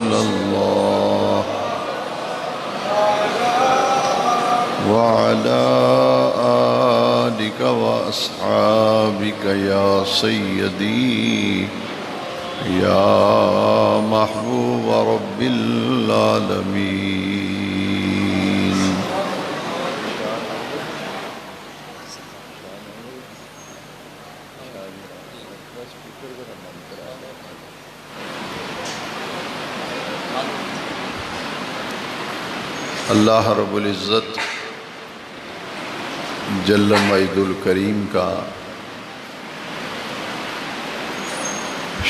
إلا الله وعلى آلك وأصحابك يا سيدي يا محبوب رب العالمين. اللہ رب العزت جل مجد الکریم کا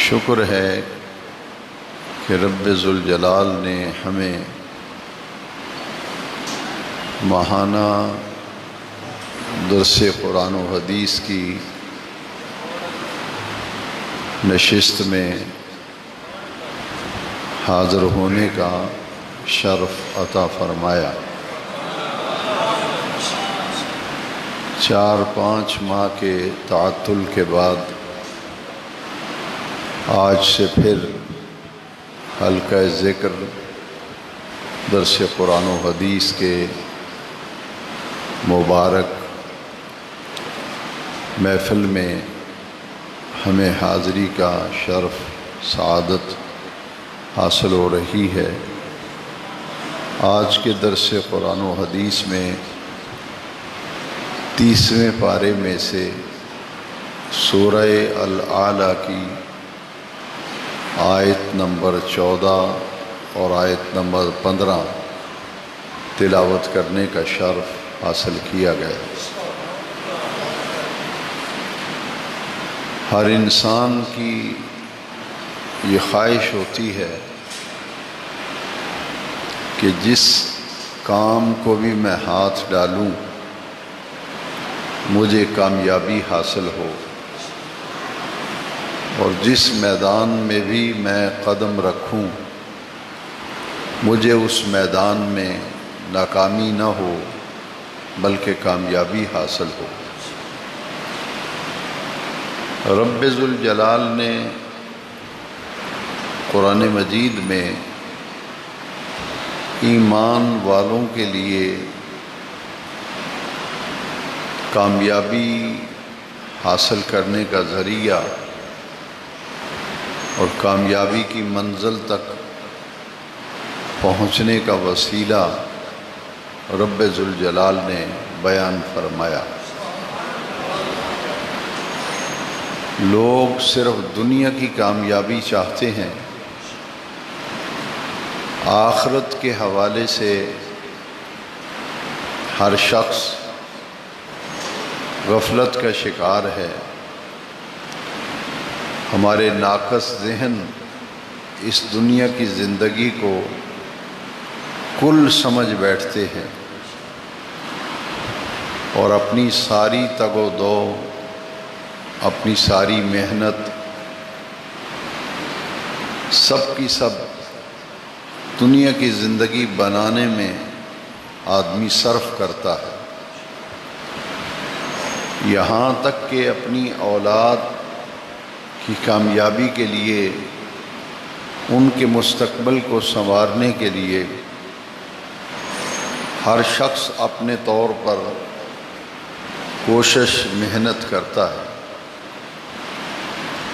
شکر ہے کہ رب ذوالجلال نے ہمیں ماہانہ درس قرآن و حدیث کی نشست میں حاضر ہونے کا شرف عطا فرمایا. 4-5 ماہ کے تعطل کے بعد آج سے پھر حلقہ ذکر درس قرآن و حدیث کے مبارک محفل میں ہمیں حاضری کا شرف سعادت حاصل ہو رہی ہے. آج کے درس قرآن و حدیث میں 30ویں پارے میں سے سورہ الاعلیٰ کی آیت نمبر 14 اور آیت نمبر 15 تلاوت کرنے کا شرف حاصل کیا گیا. ہر انسان کی یہ خواہش ہوتی ہے کہ جس کام کو بھی میں ہاتھ ڈالوں مجھے کامیابی حاصل ہو، اور جس میدان میں بھی میں قدم رکھوں مجھے اس میدان میں ناکامی نہ ہو بلکہ کامیابی حاصل ہو. رب ذوالجلال نے قرآن مجید میں ایمان والوں کے لیے کامیابی حاصل کرنے کا ذریعہ اور کامیابی کی منزل تک پہنچنے کا وسیلہ رب ذوالجلال نے بیان فرمایا. لوگ صرف دنیا کی کامیابی چاہتے ہیں، آخرت کے حوالے سے ہر شخص غفلت کا شکار ہے. ہمارے ناقص ذہن اس دنیا کی زندگی کو کل سمجھ بیٹھتے ہیں اور اپنی ساری تگ و دو، اپنی ساری محنت سب کی سب دنیا کی زندگی بنانے میں آدمی صرف کرتا ہے، یہاں تک کہ اپنی اولاد کی کامیابی کے لیے، ان کے مستقبل کو سنوارنے کے لیے ہر شخص اپنے طور پر کوشش محنت کرتا ہے.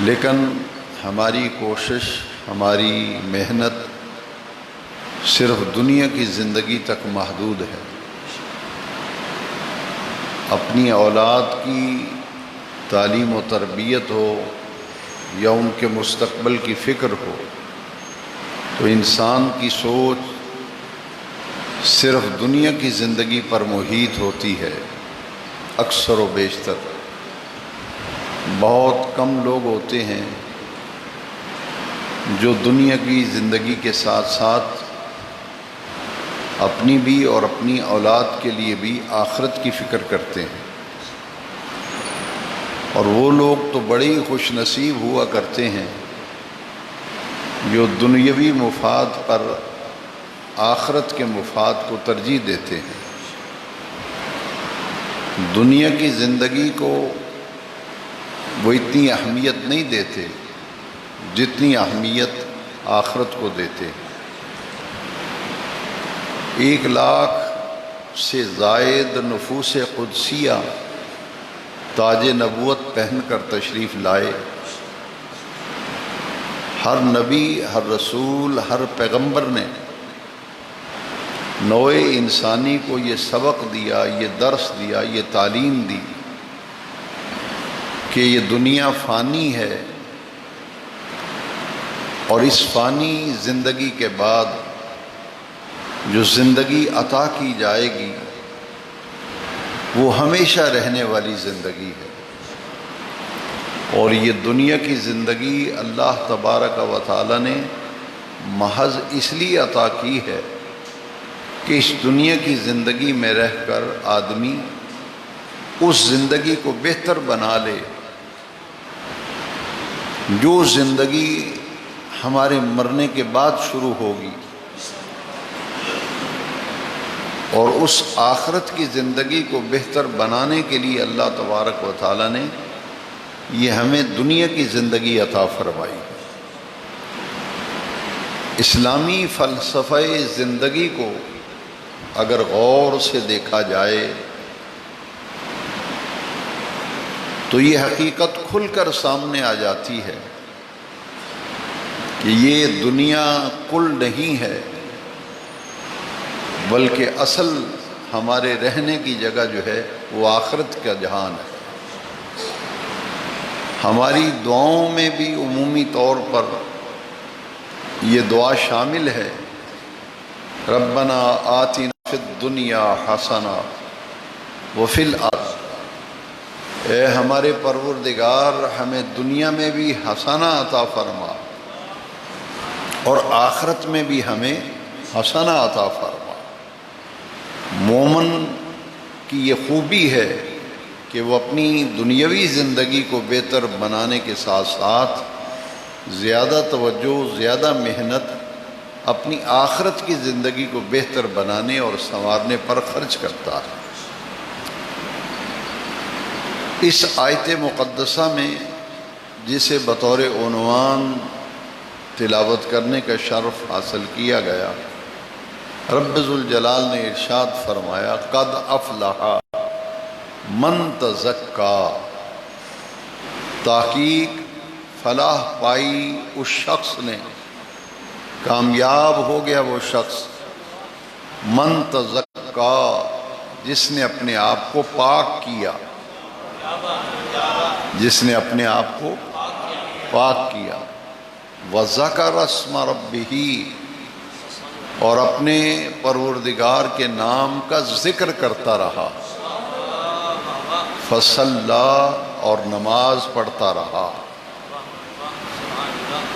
لیکن ہماری کوشش، ہماری محنت صرف دنیا کی زندگی تک محدود ہے. اپنی اولاد کی تعلیم و تربیت ہو یا ان کے مستقبل کی فکر ہو تو انسان کی سوچ صرف دنیا کی زندگی پر محیط ہوتی ہے. اکثر و بیشتر بہت کم لوگ ہوتے ہیں جو دنیا کی زندگی کے ساتھ ساتھ اپنی بھی اور اپنی اولاد کے لیے بھی آخرت کی فکر کرتے ہیں. اور وہ لوگ تو بڑے ہی خوش نصیب ہوا کرتے ہیں جو دنیاوی مفاد پر آخرت کے مفاد کو ترجیح دیتے ہیں. دنیا کی زندگی کو وہ اتنی اہمیت نہیں دیتے جتنی اہمیت آخرت کو دیتے ہیں. 1,00,000 سے زائد نفوس قدسیہ تاج نبوت پہن کر تشریف لائے۔ ہر نبی، ہر رسول، ہر پیغمبر نے نوع انسانی کو یہ سبق دیا، یہ درس دیا، یہ تعلیم دی کہ یہ دنیا فانی ہے، اور اس فانی زندگی کے بعد جو زندگی عطا کی جائے گی وہ ہمیشہ رہنے والی زندگی ہے۔ اور یہ دنیا کی زندگی اللہ تبارک و تعالی نے محض اس لیے عطا کی ہے کہ اس دنیا کی زندگی میں رہ کر آدمی اس زندگی کو بہتر بنا لے جو زندگی ہمارے مرنے کے بعد شروع ہوگی، اور اس آخرت کی زندگی کو بہتر بنانے کے لیے اللہ تبارک و تعالی نے یہ ہمیں دنیا کی زندگی عطا فرمائی۔ اسلامی فلسفہ زندگی کو اگر غور سے دیکھا جائے تو یہ حقیقت کھل کر سامنے آ جاتی ہے کہ یہ دنیا کل نہیں ہے، بلکہ اصل ہمارے رہنے کی جگہ جو ہے وہ آخرت کا جہان ہے۔ ہماری دعاؤں میں بھی عمومی طور پر یہ دعا شامل ہے، ربنا آتنا فی الدنیا حسنہ وفی الآخرہ، اے ہمارے پروردگار ہمیں دنیا میں بھی حسنہ عطا فرما اور آخرت میں بھی ہمیں حسنہ عطا فرما۔ مومن کی یہ خوبی ہے کہ وہ اپنی دنیاوی زندگی کو بہتر بنانے کے ساتھ ساتھ زیادہ توجہ، زیادہ محنت اپنی آخرت کی زندگی کو بہتر بنانے اور سنوارنے پر خرچ کرتا ہے۔ اس آیت مقدسہ میں جسے بطور عنوان تلاوت کرنے کا شرف حاصل کیا گیا، رب ذوالجلال نے ارشاد فرمایا قد افلح من تزکا، تحقیق فلاح پائی اس شخص نے، کامیاب ہو گیا وہ شخص، من تزکا جس نے اپنے آپ کو پاک کیا، جس نے اپنے آپ کو پاک کیا، وذکر اسم ربہ، اور اپنے پروردگار کے نام کا ذکر کرتا رہا، فصلی اور نماز پڑھتا رہا۔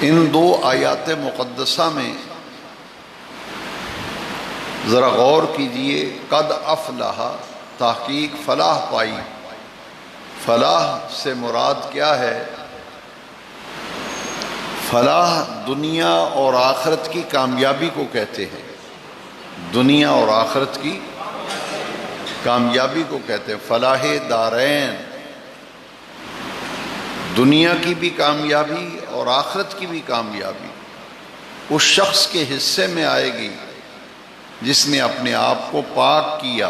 ان دو آیات مقدسہ میں ذرا غور کیجئے، قد افلح تحقیق فلاح پائی، فلاح سے مراد کیا ہے؟ فلاح دنیا اور آخرت کی کامیابی کو کہتے ہیں، دنیا اور آخرت کی کامیابی کو کہتے ہیں، فلاح دارین، دنیا کی بھی کامیابی اور آخرت کی بھی کامیابی اس شخص کے حصے میں آئے گی جس نے اپنے آپ کو پاک کیا،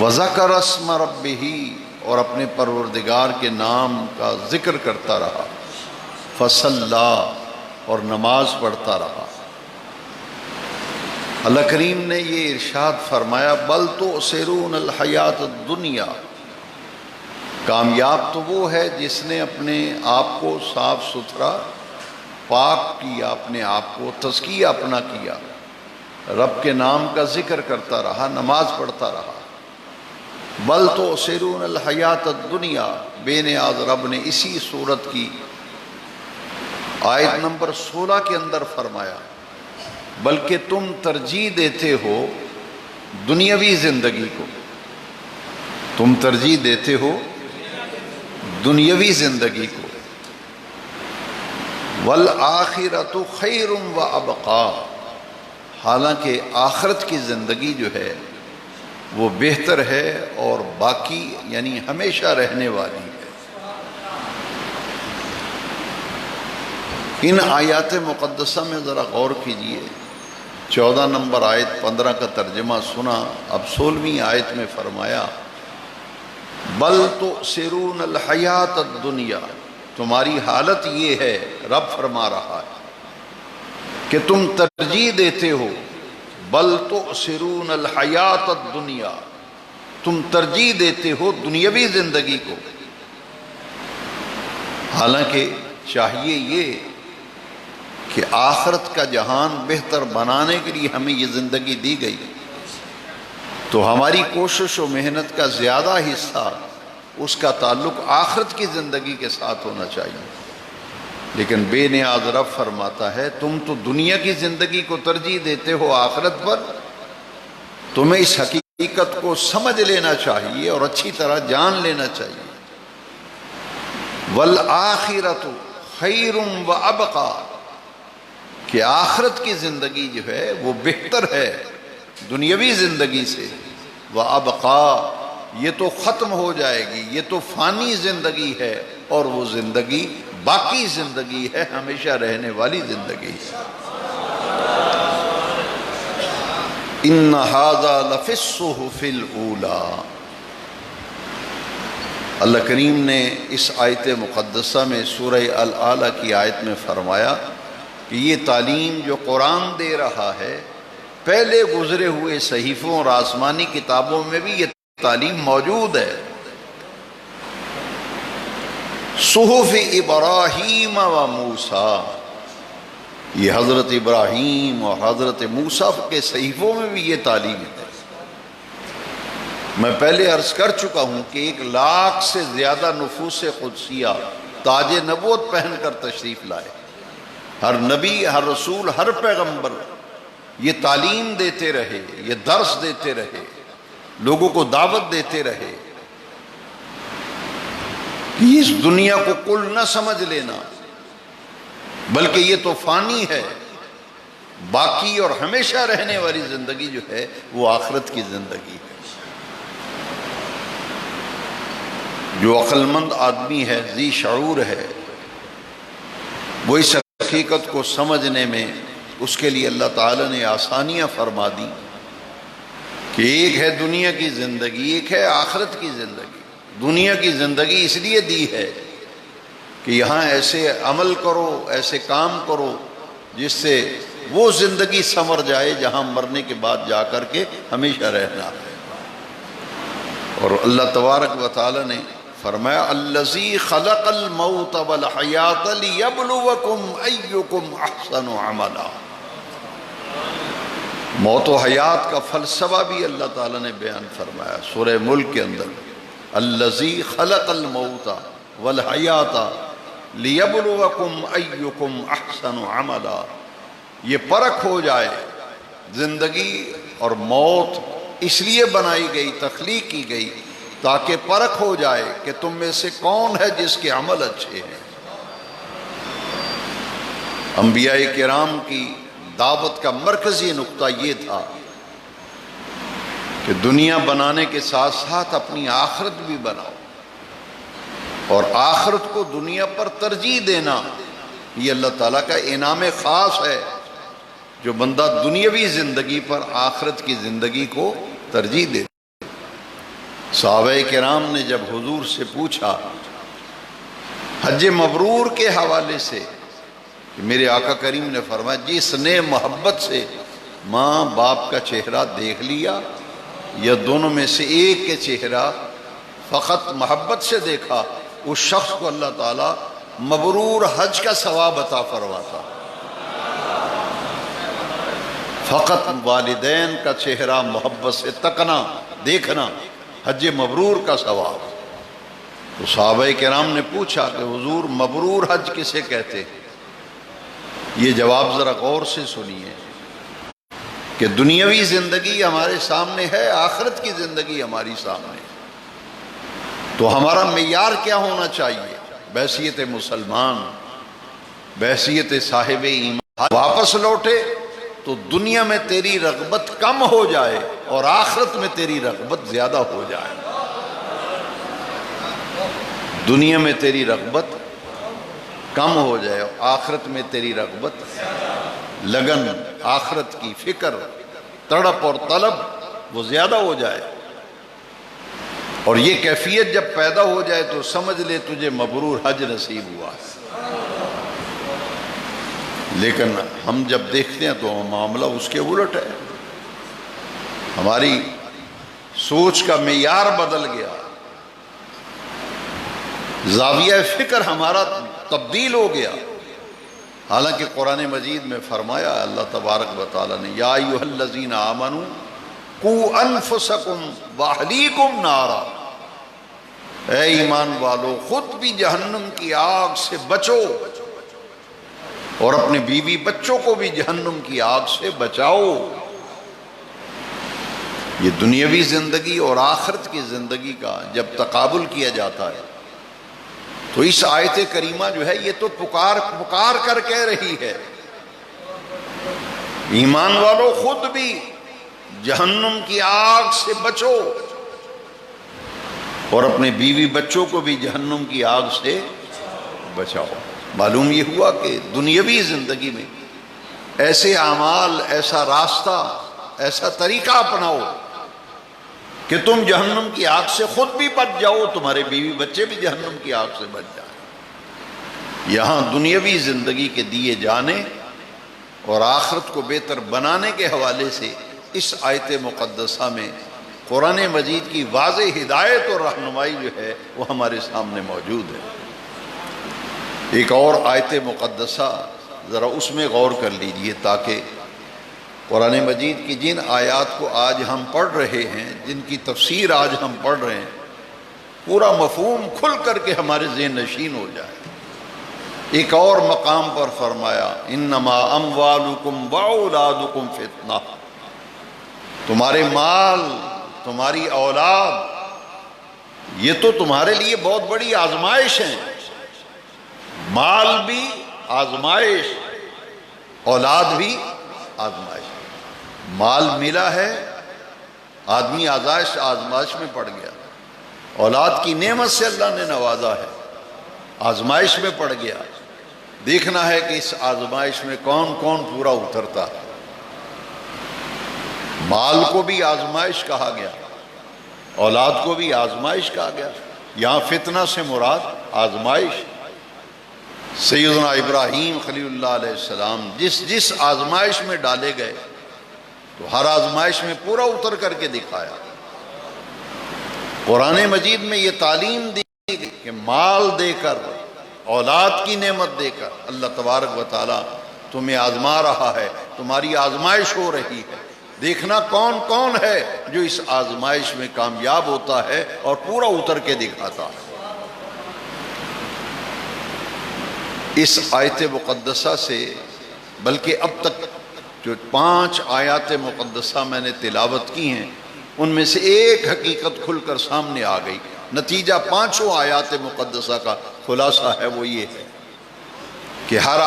وذکر اسم ربہ، اور اپنے پروردگار کے نام کا ذکر کرتا رہا، فصلی اور نماز پڑھتا رہا۔ اللہ کریم نے یہ ارشاد فرمایا بل تؤثرون الحیات الدنیا، کامیاب تو وہ ہے جس نے اپنے آپ کو صاف ستھرا پاک کیا، اپنے آپ کو تزکیہ اپنا کیا، رب کے نام کا ذکر کرتا رہا، نماز پڑھتا رہا۔ بل تؤثرون الحیات الدنیا، بے نیاز رب نے اسی صورت کی آیت نمبر 16 کے اندر فرمایا بلکہ تم ترجیح دیتے ہو دنیاوی زندگی کو، تم ترجیح دیتے ہو دنیاوی زندگی کو، والآخرۃ خیر وابقیٰ، حالانکہ آخرت کی زندگی جو ہے وہ بہتر ہے اور باقی یعنی ہمیشہ رہنے والی ہے۔ ان آیات مقدسہ میں ذرا غور کیجئے، 14 نمبر آیت 15 کا ترجمہ سنا. اب 16ویں آیت میں فرمایا بل تؤثرون الحیات الدنیا، تمہاری حالت یہ ہے، رب فرما رہا ہے کہ تم ترجیح دیتے ہو، بل تؤثرون الحیات الدنیا، تم ترجیح دیتے ہو دنیاوی زندگی کو. حالانکہ چاہیے یہ کہ آخرت کا جہان بہتر بنانے کے لیے ہمیں یہ زندگی دی گئی، تو ہماری کوشش و محنت کا زیادہ حصہ اس کا تعلق آخرت کی زندگی کے ساتھ ہونا چاہیے. لیکن بے نیاز رب فرماتا ہے تم تو دنیا کی زندگی کو ترجیح دیتے ہو آخرت پر. تمہیں اس حقیقت کو سمجھ لینا چاہیے اور اچھی طرح جان لینا چاہیے. والآخرۃ خیر وابقیٰ، کہ آخرت کی زندگی جو ہے وہ بہتر ہے دنیاوی زندگی سے. وابقیٰ، یہ تو ختم ہو جائے گی، یہ تو فانی زندگی ہے، اور وہ زندگی باقی زندگی ہے، ہمیشہ رہنے والی زندگی ہے. ان ھذا لفی الصحف الاولی. اللہ کریم نے اس آیت مقدسہ میں سورہ الاعلیٰ کی آیت میں فرمایا کہ یہ تعلیم جو قرآن دے رہا ہے، پہلے گزرے ہوئے صحیفوں اور آسمانی کتابوں میں بھی یہ تعلیم موجود ہے. صحف ابراہیم و موسیٰ، یہ حضرت ابراہیم اور حضرت موسیٰ کے صحیفوں میں بھی یہ تعلیم ہے. میں پہلے عرض کر چکا ہوں کہ 1,00,000 سے زیادہ نفوس قدسیہ تاج نبوت پہن کر تشریف لائے. ہر نبی، ہر رسول، ہر پیغمبر یہ تعلیم دیتے رہے، یہ درس دیتے رہے، لوگوں کو دعوت دیتے رہے کہ اس دنیا کو کل نہ سمجھ لینا، بلکہ یہ تو فانی ہے، باقی اور ہمیشہ رہنے والی زندگی جو ہے وہ آخرت کی زندگی ہے. جو عقل مند آدمی ہے، ذی شعور ہے، وہ اس حقیقت کو سمجھنے میں اس کے لیے اللہ تعالیٰ نے آسانیاں فرما دی کہ ایک ہے دنیا کی زندگی، ایک ہے آخرت کی زندگی. دنیا کی زندگی اس لیے دی ہے کہ یہاں ایسے عمل کرو، ایسے کام کرو جس سے وہ زندگی سنور جائے جہاں مرنے کے بعد جا کر کے ہمیشہ رہنا ہے. اور اللہ تبارک و تعالیٰ نے فرمایا الذی خلق الموت والحیات لیبلوکم ایکم احسن عملا. موت و حیات کا فلسفہ بھی اللہ تعالیٰ نے بیان فرمایا سورہ ملک کے اندر. الذی خلق الموت والحیات لیبلوکم ایکم احسن عملا. یہ پرکھ ہو جائے، زندگی اور موت اس لیے بنائی گئی، تخلیق کی گئی تاکہ پرکھ ہو جائے کہ تم میں سے کون ہے جس کے عمل اچھے ہیں. انبیاء کرام کی دعوت کا مرکزی نقطہ یہ تھا کہ دنیا بنانے کے ساتھ ساتھ اپنی آخرت بھی بناؤ، اور آخرت کو دنیا پر ترجیح دینا یہ اللہ تعالیٰ کا انعام خاص ہے. جو بندہ دنیاوی زندگی پر آخرت کی زندگی کو ترجیح دے. صحابہ کرام نے جب حضور سے پوچھا حج مبرور کے حوالے سے، کہ میرے آقا کریم نے فرمایا جس نے محبت سے ماں باپ کا چہرہ دیکھ لیا یا دونوں میں سے ایک کے چہرہ فقط محبت سے دیکھا، اس شخص کو اللہ تعالیٰ مبرور حج کا ثواب عطا فرماتا. فقط والدین کا چہرہ محبت سے تکنا، دیکھنا، حج مبرور کا ثواب. تو صحابہ کرام نے پوچھا کہ حضور مبرور حج کسے کہتے ہیں؟ یہ جواب ذرا غور سے سنیے کہ دنیاوی زندگی ہمارے سامنے ہے، آخرت کی زندگی ہماری سامنے ہے. تو ہمارا معیار کیا ہونا چاہیے؟ بحیثیت مسلمان، بحیثیت صاحب ایمان واپس لوٹے تو دنیا میں تیری رغبت کم ہو جائے اور آخرت میں تیری رغبت زیادہ ہو جائے. دنیا میں تیری رغبت کم ہو جائے اور آخرت میں تیری رغبت، لگن، آخرت کی فکر، تڑپ اور طلب وہ زیادہ ہو جائے، اور یہ کیفیت جب پیدا ہو جائے تو سمجھ لے تجھے مبرور حج نصیب ہوا ہے۔ لیکن ہم جب دیکھتے ہیں تو معاملہ اس کے الٹ ہے، ہماری سوچ کا معیار بدل گیا، زاویہ فکر ہمارا تبدیل ہو گیا۔ حالانکہ قرآن مجید میں فرمایا اللہ تبارک و تعالیٰ نے، یا ایھا الذین آمنوا قوا انفسکم واہلیکم نارا، اے ایمان والو خود بھی جہنم کی آگ سے بچو اور اپنے بیوی بچوں کو بھی جہنم کی آگ سے بچاؤ۔ یہ دنیاوی زندگی اور آخرت کی زندگی کا جب تقابل کیا جاتا ہے تو اس آیت کریمہ جو ہے یہ تو پکار کر کہہ رہی ہے، ایمان والو خود بھی جہنم کی آگ سے بچو اور اپنے بیوی بچوں کو بھی جہنم کی آگ سے بچاؤ۔ معلوم یہ ہوا کہ دنیاوی زندگی میں ایسے اعمال، ایسا راستہ، ایسا طریقہ اپناؤ کہ تم جہنم کی آگ سے خود بھی بچ جاؤ، تمہارے بیوی بچے بھی جہنم کی آگ سے بچ جائیں۔ یہاں دنیاوی زندگی کے دیے جانے اور آخرت کو بہتر بنانے کے حوالے سے اس آیت مقدسہ میں قرآن مجید کی واضح ہدایت اور رہنمائی جو ہے وہ ہمارے سامنے موجود ہے۔ ایک اور آیت مقدسہ ذرا اس میں غور کر لیجئے تاکہ قرآن مجید کی جن آیات کو آج ہم پڑھ رہے ہیں، جن کی تفسیر آج ہم پڑھ رہے ہیں، پورا مفہوم کھل کر کے ہمارے ذہن نشین ہو جائے۔ ایک اور مقام پر فرمایا انما اموالکم واولادکم فتنہ، تمہارے مال، تمہاری اولاد یہ تو تمہارے لیے بہت بڑی آزمائش ہیں۔ مال بھی آزمائش، اولاد بھی آزمائش۔ مال ملا ہے، آدمی آزمائش میں پڑ گیا، اولاد کی نعمت سے اللہ نے نوازا ہے، آزمائش میں پڑ گیا۔ دیکھنا ہے کہ اس آزمائش میں کون کون پورا اترتا ہے۔ مال کو بھی آزمائش کہا گیا، اولاد کو بھی آزمائش کہا گیا۔ یہاں فتنہ سے مراد آزمائش۔ سیدنا ابراہیم خلیل اللہ علیہ السلام جس آزمائش میں ڈالے گئے تو ہر آزمائش میں پورا اتر کر کے دکھایا۔ قرآن مجید میں یہ تعلیم دی گئی کہ مال دے کر، اولاد کی نعمت دے کر اللہ تبارک و تعالیٰ تمہیں آزما رہا ہے، تمہاری آزمائش ہو رہی ہے۔ دیکھنا کون کون ہے جو اس آزمائش میں کامیاب ہوتا ہے اور پورا اتر کے دکھاتا ہے۔ اس آیت مقدسہ سے، بلکہ اب تک جو 5 آیات مقدسہ میں نے تلاوت کی ہیں ان میں سے ایک حقیقت کھل کر سامنے آ گئی۔ نتیجہ 5 آیات مقدسہ کا خلاصہ ہے وہ یہ ہے کہ ہر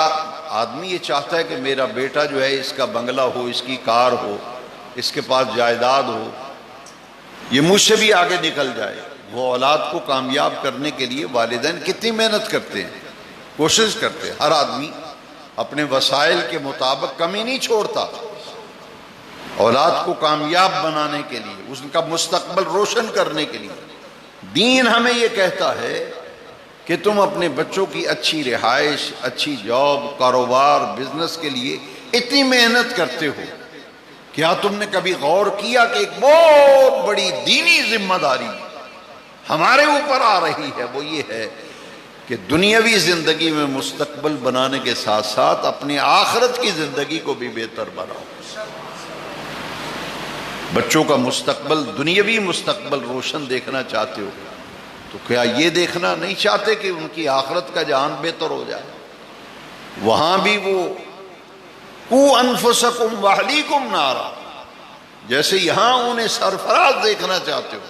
آدمی یہ چاہتا ہے کہ میرا بیٹا جو ہے اس کا بنگلہ ہو، اس کی کار ہو، اس کے پاس جائیداد ہو، یہ مجھ سے بھی آگے نکل جائے۔ وہ اولاد کو کامیاب کرنے کے لیے والدین کتنی محنت کرتے ہیں، کوشش کرتے ہیں۔ ہر آدمی اپنے وسائل کے مطابق کمی نہیں چھوڑتا اولاد کو کامیاب بنانے کے لیے، اس کا مستقبل روشن کرنے کے لیے۔ دین ہمیں یہ کہتا ہے کہ تم اپنے بچوں کی اچھی رہائش، اچھی جاب، کاروبار، بزنس کے لیے اتنی محنت کرتے ہو۔ کیا تم نے کبھی غور کیا کہ ایک بہت بڑی دینی ذمہ داری ہمارے اوپر آ رہی ہے؟ وہ یہ ہے کہ دنیاوی زندگی میں مستقبل بنانے کے ساتھ ساتھ اپنی آخرت کی زندگی کو بھی بہتر بناؤ۔ بچوں کا مستقبل، دنیاوی مستقبل روشن دیکھنا چاہتے ہو تو کیا یہ دیکھنا نہیں چاہتے کہ ان کی آخرت کا جہان بہتر ہو جائے؟ وہاں بھی وہ قوا انفسکم واہلیکم نارا، جیسے یہاں انہیں سرفراز دیکھنا چاہتے ہو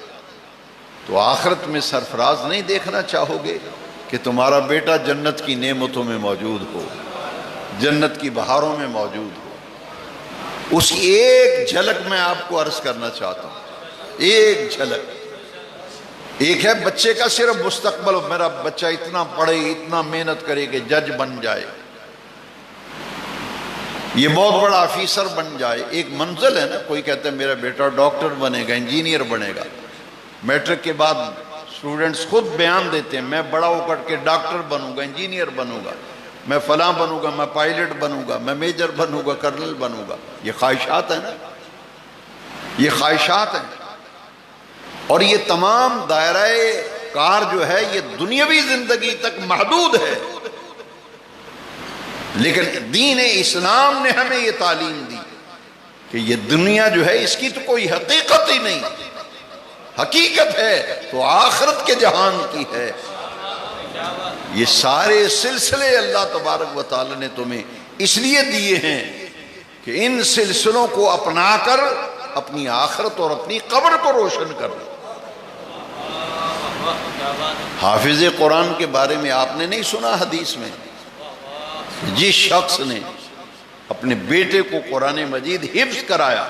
تو آخرت میں سرفراز نہیں دیکھنا چاہو گے کہ تمہارا بیٹا جنت کی نعمتوں میں موجود ہو، جنت کی بہاروں میں موجود ہو۔ اس کی ایک جھلک میں آپ کو عرض کرنا چاہتا ہوں، ایک جھلک۔ ایک ہے بچے کا صرف مستقبل، میرا بچہ اتنا پڑھے، اتنا محنت کرے کہ جج بن جائے، یہ بہت بڑا آفیسر بن جائے، ایک منزل ہے نا، کوئی کہتا ہے میرا بیٹا ڈاکٹر بنے گا، انجینئر بنے گا، میٹرک کے بعد اسٹوڈنٹس خود بیان دیتے ہیں میں بڑا ہو کر کے ڈاکٹر بنوں گا، انجینئر بنوں گا، میں فلاں بنوں گا، میں پائلٹ بنوں گا، میں میجر بنوں گا، کرنل بنوں گا۔ یہ خواہشات ہیں نا، یہ خواہشات ہیں، اور یہ تمام دائرہ کار جو ہے یہ دنیاوی زندگی تک محدود ہے، لیکن دین اسلام نے ہمیں یہ تعلیم دی کہ یہ دنیا جو ہے اس کی تو کوئی حقیقت ہی نہیں، حقیقت ہے تو آخرت کے جہان کی ہے۔ یہ سارے سلسلے اللہ تبارک و تعالی نے تمہیں اس لیے دیے ہیں کہ ان سلسلوں کو اپنا کر اپنی آخرت اور اپنی قبر کو روشن کر لو۔ حافظ قرآن کے بارے میں آپ نے نہیں سنا حدیث میں؟ جس شخص نے اپنے بیٹے کو قرآن مجید حفظ کرایا،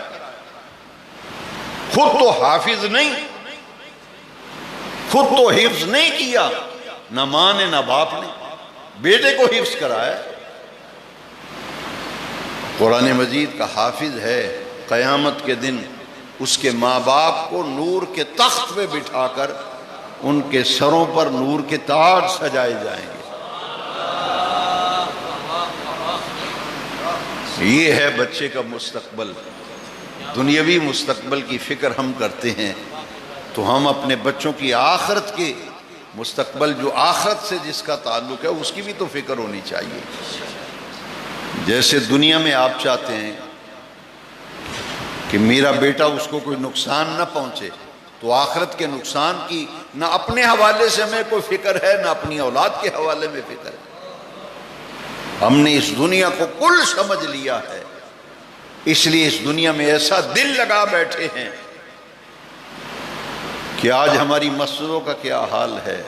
خود تو حافظ نہیں، خود تو حفظ نہیں کیا، نہ ماں نے نہ باپ نے، بیٹے کو حفظ کرایا، قرآن مجید کا حافظ ہے، قیامت کے دن اس کے ماں باپ کو نور کے تخت پہ بٹھا کر ان کے سروں پر نور کے تاج سجائے جائیں گے۔ یہ ہے بچے کا مستقبل۔ دنیاوی مستقبل کی فکر ہم کرتے ہیں تو ہم اپنے بچوں کی آخرت کے مستقبل، جو آخرت سے جس کا تعلق ہے، اس کی بھی تو فکر ہونی چاہیے۔ جیسے دنیا میں آپ چاہتے ہیں کہ میرا بیٹا اس کو کوئی نقصان نہ پہنچے، تو آخرت کے نقصان کی نہ اپنے حوالے سے ہمیں کوئی فکر ہے، نہ اپنی اولاد کے حوالے میں فکر ہے۔ ہم نے اس دنیا کو کل سمجھ لیا ہے، اس لیے اس دنیا میں ایسا دل لگا بیٹھے ہیں کہ آج ہماری مسجدوں کا کیا حال ہے،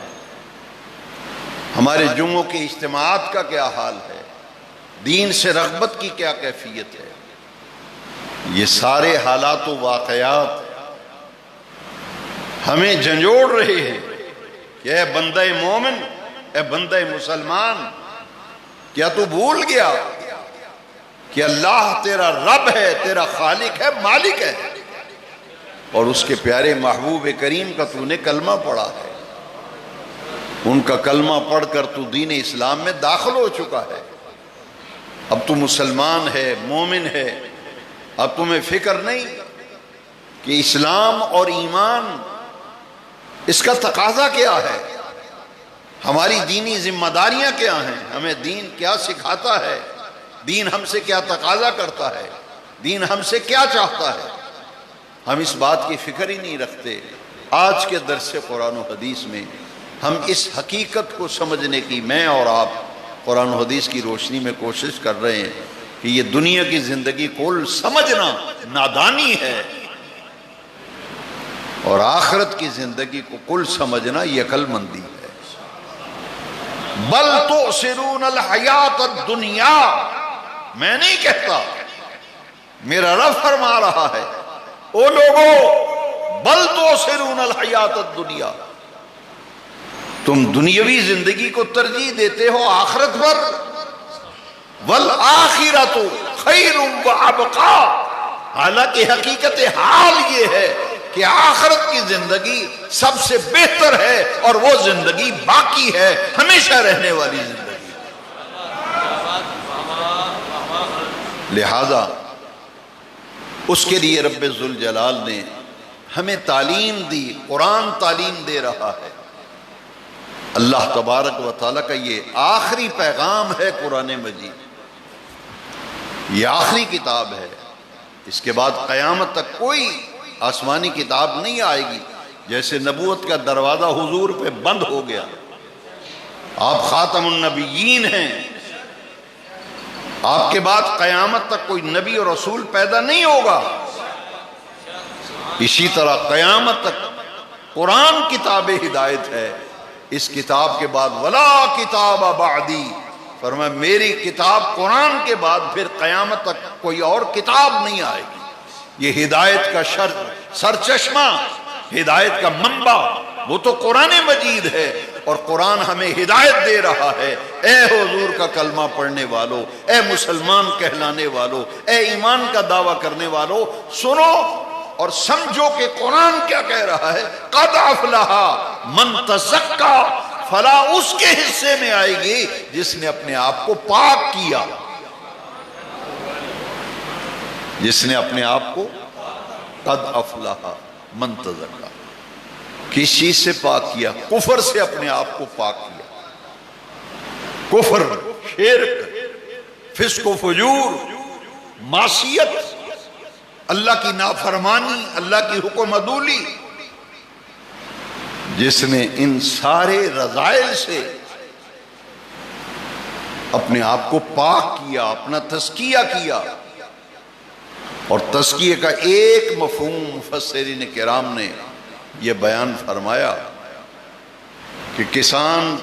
ہمارے جمعوں کے اجتماعات کا کیا حال ہے، دین سے رغبت کی کیا کیفیت ہے۔ یہ سارے حالات و واقعات ہمیں جھنجھوڑ رہے ہیں کہ اے بندہ مومن، اے بندہ مسلمان، کیا تو بھول گیا کہ اللہ تیرا رب ہے، تیرا خالق ہے، مالک ہے، اور اس کے پیارے محبوب کریم کا تو نے کلمہ پڑھا ہے، ان کا کلمہ پڑھ کر تو دین اسلام میں داخل ہو چکا ہے، اب تو مسلمان ہے، مومن ہے، اب تمہیں فکر نہیں کہ اسلام اور ایمان اس کا تقاضا کیا ہے، ہماری دینی ذمہ داریاں کیا ہیں، ہمیں دین کیا سکھاتا ہے، دین ہم سے کیا تقاضا کرتا ہے، دین ہم سے کیا چاہتا ہے۔ ہم اس بات کی فکر ہی نہیں رکھتے۔ آج کے درس قرآن و حدیث میں ہم اس حقیقت کو سمجھنے کی، میں اور آپ قرآن و حدیث کی روشنی میں کوشش کر رہے ہیں کہ یہ دنیا کی زندگی کل سمجھنا نادانی ہے، اور آخرت کی زندگی کو کل سمجھنا یہ عقل مندی ہے۔ بل تؤثرون الحیات الدنیا، میں نہیں کہتا، میرا رب فرما رہا ہے، او لوگو بل تؤثرون الحیات الدنیا، تم دنیاوی زندگی کو ترجیح دیتے ہو آخرت پر، والآخرۃ خیر وابقا، حالانکہ حقیقت حال یہ ہے کہ آخرت کی زندگی سب سے بہتر ہے، اور وہ زندگی باقی ہے، ہمیشہ رہنے والی زندگی۔ لہذا اس کے لیے رب ذوالجلال نے ہمیں تعلیم دی، قرآن تعلیم دے رہا ہے۔ اللہ تبارک و تعالیٰ کا یہ آخری پیغام ہے قرآن مجید، یہ آخری کتاب ہے، اس کے بعد قیامت تک کوئی آسمانی کتاب نہیں آئے گی۔ جیسے نبوت کا دروازہ حضور پہ بند ہو گیا، آپ خاتم النبیین ہیں، آپ کے بعد قیامت تک کوئی نبی اور رسول پیدا نہیں ہوگا، اسی طرح قیامت تک قرآن کتاب ہدایت ہے۔ اس کتاب کے بعد ولا کتاب بعدی، فرمایا میری کتاب قرآن کے بعد پھر قیامت تک کوئی اور کتاب نہیں آئے گی۔ یہ ہدایت کا سرچشمہ، ہدایت کا منبع وہ تو قرآن مجید ہے، اور قرآن ہمیں ہدایت دے رہا ہے۔ اے حضور کا کلمہ پڑھنے والو، اے مسلمان کہلانے والو، اے ایمان کا دعویٰ کرنے والو، سنو اور سمجھو کہ قرآن کیا کہہ رہا ہے۔ قد افلح من تزکا، فلاح اس کے حصے میں آئے گی جس نے اپنے آپ کو پاک کیا، جس نے اپنے آپ کو قد افلح من تزکا، کس چیز سے پاک کیا؟ کفر سے اپنے آپ کو پاک کیا۔ کفر، شرک، فسق و فجور، معصیت، اللہ کی نافرمانی، اللہ کی حکم عدولی، جس نے ان سارے رذائل سے اپنے آپ کو پاک کیا، اپنا تزکیہ کیا۔ اور تزکیے کا ایک مفہوم مفسرین کرام نے یہ بیان فرمایا کہ کسان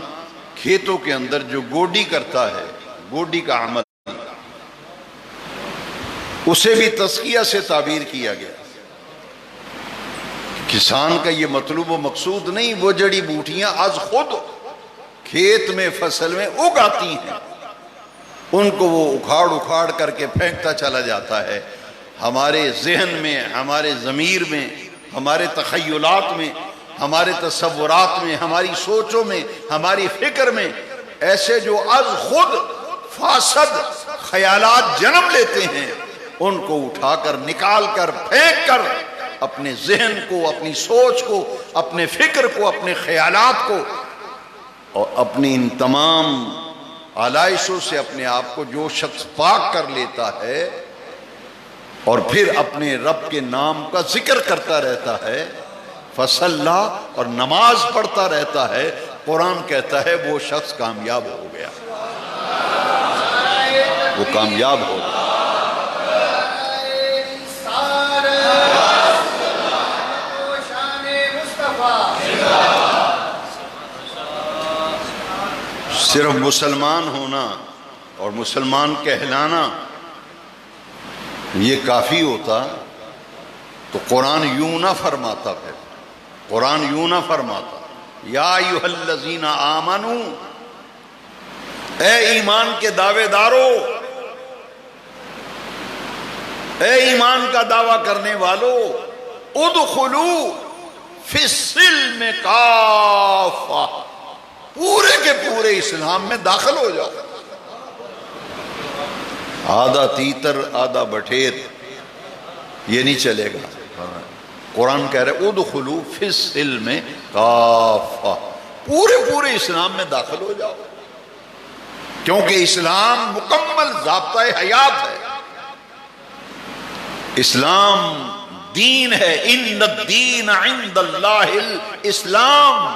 کھیتوں کے اندر جو گوڈی کرتا ہے، گوڈی کا عمل، اسے بھی تزکیہ سے تعبیر کیا گیا۔ کسان کا یہ مطلوب و مقصود نہیں وہ جڑی بوٹیاں از خود کھیت میں فصل میں اگاتی ہیں، ان کو وہ اکھاڑ اکھاڑ کر کے پھینکتا چلا جاتا ہے۔ ہمارے ذہن میں، ہمارے ضمیر میں، ہمارے تخیلات میں، ہمارے تصورات میں، ہماری سوچوں میں، ہماری فکر میں ایسے جو از خود فاسد خیالات جنم لیتے ہیں، ان کو اٹھا کر، نکال کر، پھینک کر اپنے ذہن کو، اپنی سوچ کو، اپنے فکر کو، اپنے خیالات کو اور اپنی ان تمام آلائشوں سے اپنے آپ کو جو شخص پاک کر لیتا ہے اور پھر اپنے رب کے نام کا ذکر کرتا رہتا ہے، فصلا، اور نماز پڑھتا رہتا ہے، قرآن کہتا ہے وہ شخص کامیاب ہو گیا، وہ کامیاب ہو گیا۔ صرف مسلمان ہونا اور مسلمان کہلانا یہ کافی ہوتا تو قرآن یوں نہ فرماتا، پھر قرآن یوں نہ فرماتا یا ایھا الذین آمنو، اے ایمان کے دعوے دارو، اے ایمان کا دعویٰ کرنے والو، ادخلوا فی السلم کافہ، پورے کے پورے اسلام میں داخل ہو جاؤ۔ آدھا تیتر آدھا بٹھیر یہ نہیں چلے گا۔ قرآن کہہ رہے ادخلوا فی السلم کافہ، پورے پورے اسلام میں داخل ہو جاؤ، کیونکہ اسلام مکمل ضابطۂ حیات ہے، اسلام دین ہے۔ ان الدین عند اللہ الاسلام،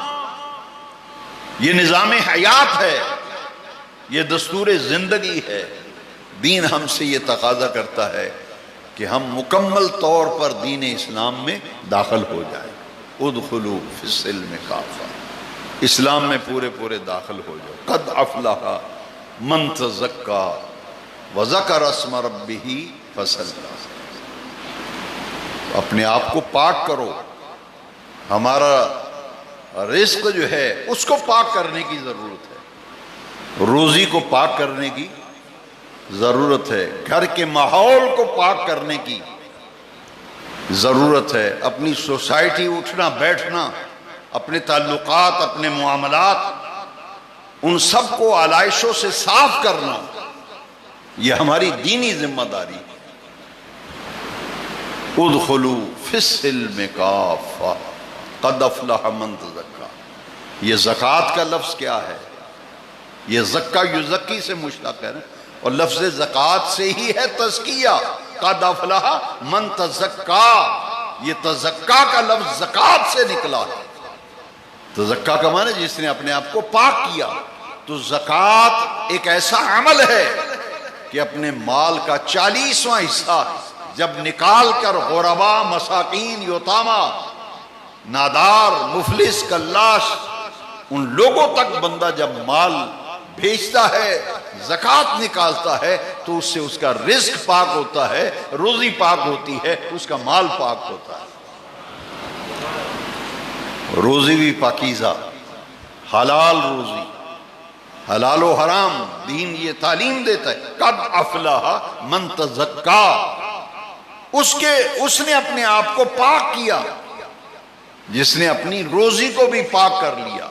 یہ نظام حیات ہے، یہ دستور زندگی ہے۔ دین ہم سے یہ تقاضا کرتا ہے کہ ہم مکمل طور پر دین اسلام میں داخل ہو جائیں۔ ادخلوا فی السلم کافہ، اسلام میں پورے پورے داخل ہو جاؤ۔ قد افلح من تزکا وذکر اسم ربہ فصلی، اپنے آپ کو پاک کرو۔ ہمارا رزق جو ہے اس کو پاک کرنے کی ضرورت ہے، روزی کو پاک کرنے کی ضرورت ہے، گھر کے ماحول کو پاک کرنے کی ضرورت ہے، اپنی سوسائٹی اٹھنا بیٹھنا، اپنے تعلقات، اپنے معاملات، ان سب کو آلائشوں سے صاف کرنا، یہ ہماری دینی ذمہ داری ہے۔ ادخلوا فی السلم کافہ قد افلح من تزکا، یہ زکوٰۃ کا لفظ کیا ہے؟ یہ زکا یزکی سے مشتق ہے، اور لفظ زکوٰۃ سے ہی ہے تزکیہ۔ قد افلح من تزکا، یہ تزکا کا لفظ زکوٰۃ سے نکلا ہے۔ تزکا کا معنی جس نے اپنے آپ کو پاک کیا۔ تو زکوٰۃ ایک ایسا عمل ہے کہ اپنے مال کا 40واں حصہ جب نکال کر غربا، مساکین، یتامى، نادار، مفلس، کلاش، ان لوگوں تک بندہ جب مال بھیجتا ہے، زکوٰۃ نکالتا ہے، تو اس سے اس کا رزق پاک ہوتا ہے، روزی پاک ہوتی ہے، اس کا مال پاک ہوتا ہے۔ روزی بھی پاکیزہ، حلال روزی، حلال و حرام، دین یہ تعلیم دیتا ہے. قد افلح من تزکا، اس نے اپنے آپ کو پاک کیا جس نے اپنی روزی کو بھی پاک کر لیا،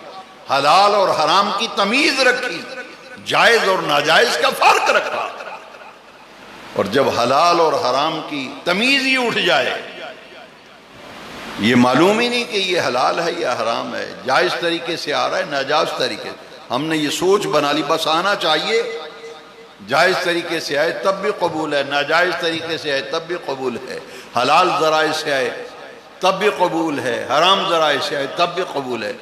حلال اور حرام کی تمیز رکھی، جائز اور ناجائز کا فرق رکھا. اور جب حلال اور حرام کی تمیز ہی اٹھ جائے، یہ معلوم ہی نہیں کہ یہ حلال ہے یا حرام ہے، جائز طریقے سے آ رہا ہے ناجائز طریقے سے، ہم نے یہ سوچ بنا لی بس آنا چاہیے، جائز طریقے سے آئے تب بھی قبول ہے، ناجائز طریقے سے آئے تب بھی قبول ہے، حلال ذرائع سے آئے تب بھی قبول ہے، حرام ذرائع سے آئے تب بھی قبول ہے.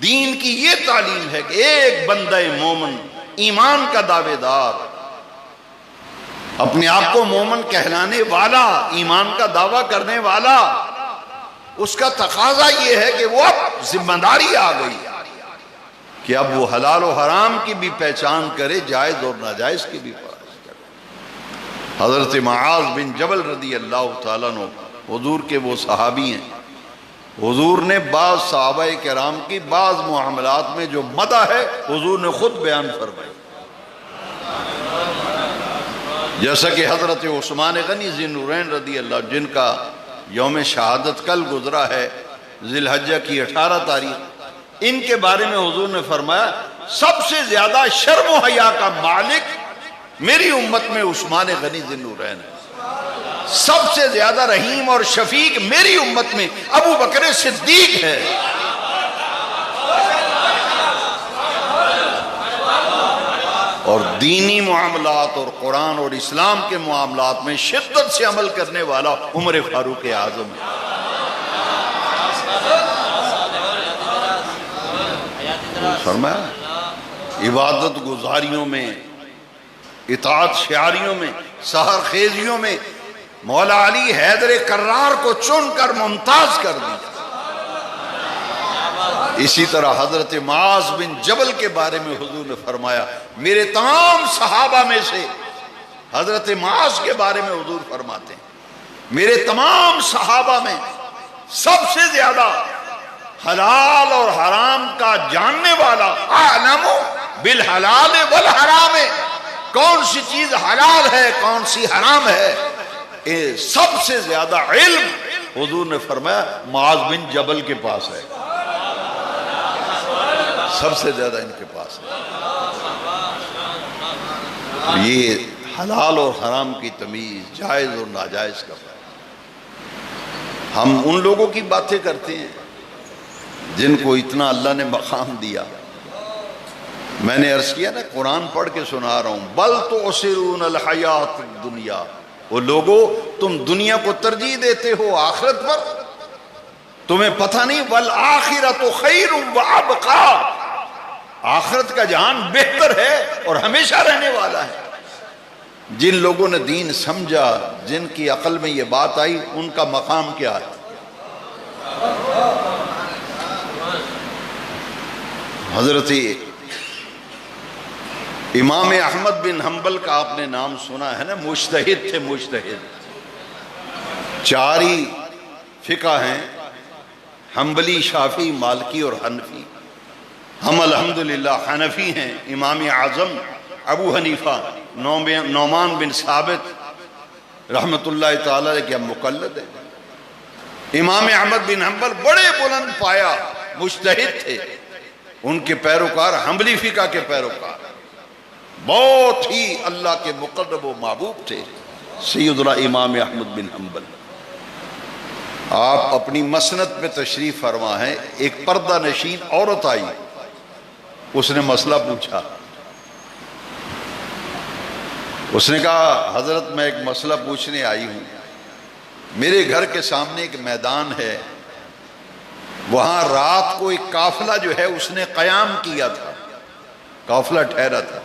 دین کی یہ تعلیم ہے کہ ایک بندہ مومن، ایمان کا دعوے دار، اپنے آپ کو مومن کہلانے والا، ایمان کا دعویٰ کرنے والا، اس کا تقاضا یہ ہے کہ وہ اب ذمہ داری آ گئی کہ اب وہ حلال و حرام کی بھی پہچان کرے، جائز اور ناجائز کی بھی پرواز کرے. حضرت معاذ بن جبل رضی اللہ تعالیٰ عنہ حضور کے وہ صحابی ہیں، حضور نے بعض صحابہ کرام کی بعض معاملات میں جو مدح ہے حضور نے خود بیان فرمائی. جیسا کہ حضرت عثمان غنی ذی النورین رضی اللہ، جن کا یوم شہادت کل گزرا ہے ذی الحجہ کی 18 تاریخ، ان کے بارے میں حضور نے فرمایا سب سے زیادہ شرم و حیا کا مالک میری امت میں عثمان غنی ذی النورین ہے، سب سے زیادہ رحیم اور شفیق میری امت میں ابو بکر صدیق ہے. اور دینی معاملات اور قرآن اور اسلام کے معاملات میں شدت سے عمل کرنے والا عمر فاروق اعظم ہے. فرمایا عبادت گزاریوں میں، اطاعت شعاریوں میں، سحر خیزیوں میں مولا علی حیدر کرار کو چن کر ممتاز کر دیا. اسی طرح حضرت معاذ بن جبل کے بارے میں حضور نے فرمایا میرے تمام صحابہ میں سے، حضرت معاذ کے بارے میں حضور فرماتے ہیں میرے تمام صحابہ میں سب سے زیادہ حلال اور حرام کا جاننے والا، اعلم بالحلال والحرام، کون سی چیز حلال ہے کون سی حرام ہے، سب سے زیادہ علم حضور نے فرمایا معاذ بن جبل کے پاس ہے، سب سے زیادہ ان کے پاس ہے. یہ حلال اور حرام کی تمیز، جائز اور ناجائز کا فرق. ہم ان لوگوں کی باتیں کرتے ہیں جن کو اتنا اللہ نے مقام دیا. میں نے عرض کیا نا، قرآن پڑھ کے سنا رہا ہوں، بل تؤثرون الحیات الدنیا، وہ لوگوں تم دنیا کو ترجیح دیتے ہو آخرت پر، تمہیں پتہ نہیں والآخرۃ خیر وابقا، آخرت کا جہان بہتر ہے اور ہمیشہ رہنے والا ہے. جن لوگوں نے دین سمجھا، جن کی عقل میں یہ بات آئی، ان کا مقام کیا ہے. حضرت امام احمد بن حنبل کا آپ نے نام سنا ہے نا، مجتہد تھے، مجتہد. 4 ہی فقہ ہیں، حنبلی، شافعی، مالکی اور حنفی. ہم الحمدللہ حنفی ہیں. امام اعظم ابو حنیفہ نعمان بن ثابت رحمت اللہ تعالی علیہ کے ہم مقلد ہیں. امام احمد بن حنبل بڑے بلند پایا مجتہد تھے، ان کے پیروکار حنبلی فقہ کے پیروکار بہت ہی اللہ کے مقرب و محبوب تھے. سیدنا امام احمد بن حنبل آپ اپنی مسند پہ تشریف فرما ہے. ایک پردہ نشین عورت آئی، اس نے مسئلہ پوچھا. اس نے کہا حضرت میں ایک مسئلہ پوچھنے آئی ہوں، میرے گھر کے سامنے ایک میدان ہے، وہاں رات کو ایک قافلہ جو ہے اس نے قیام کیا تھا، قافلہ ٹھہرا تھا.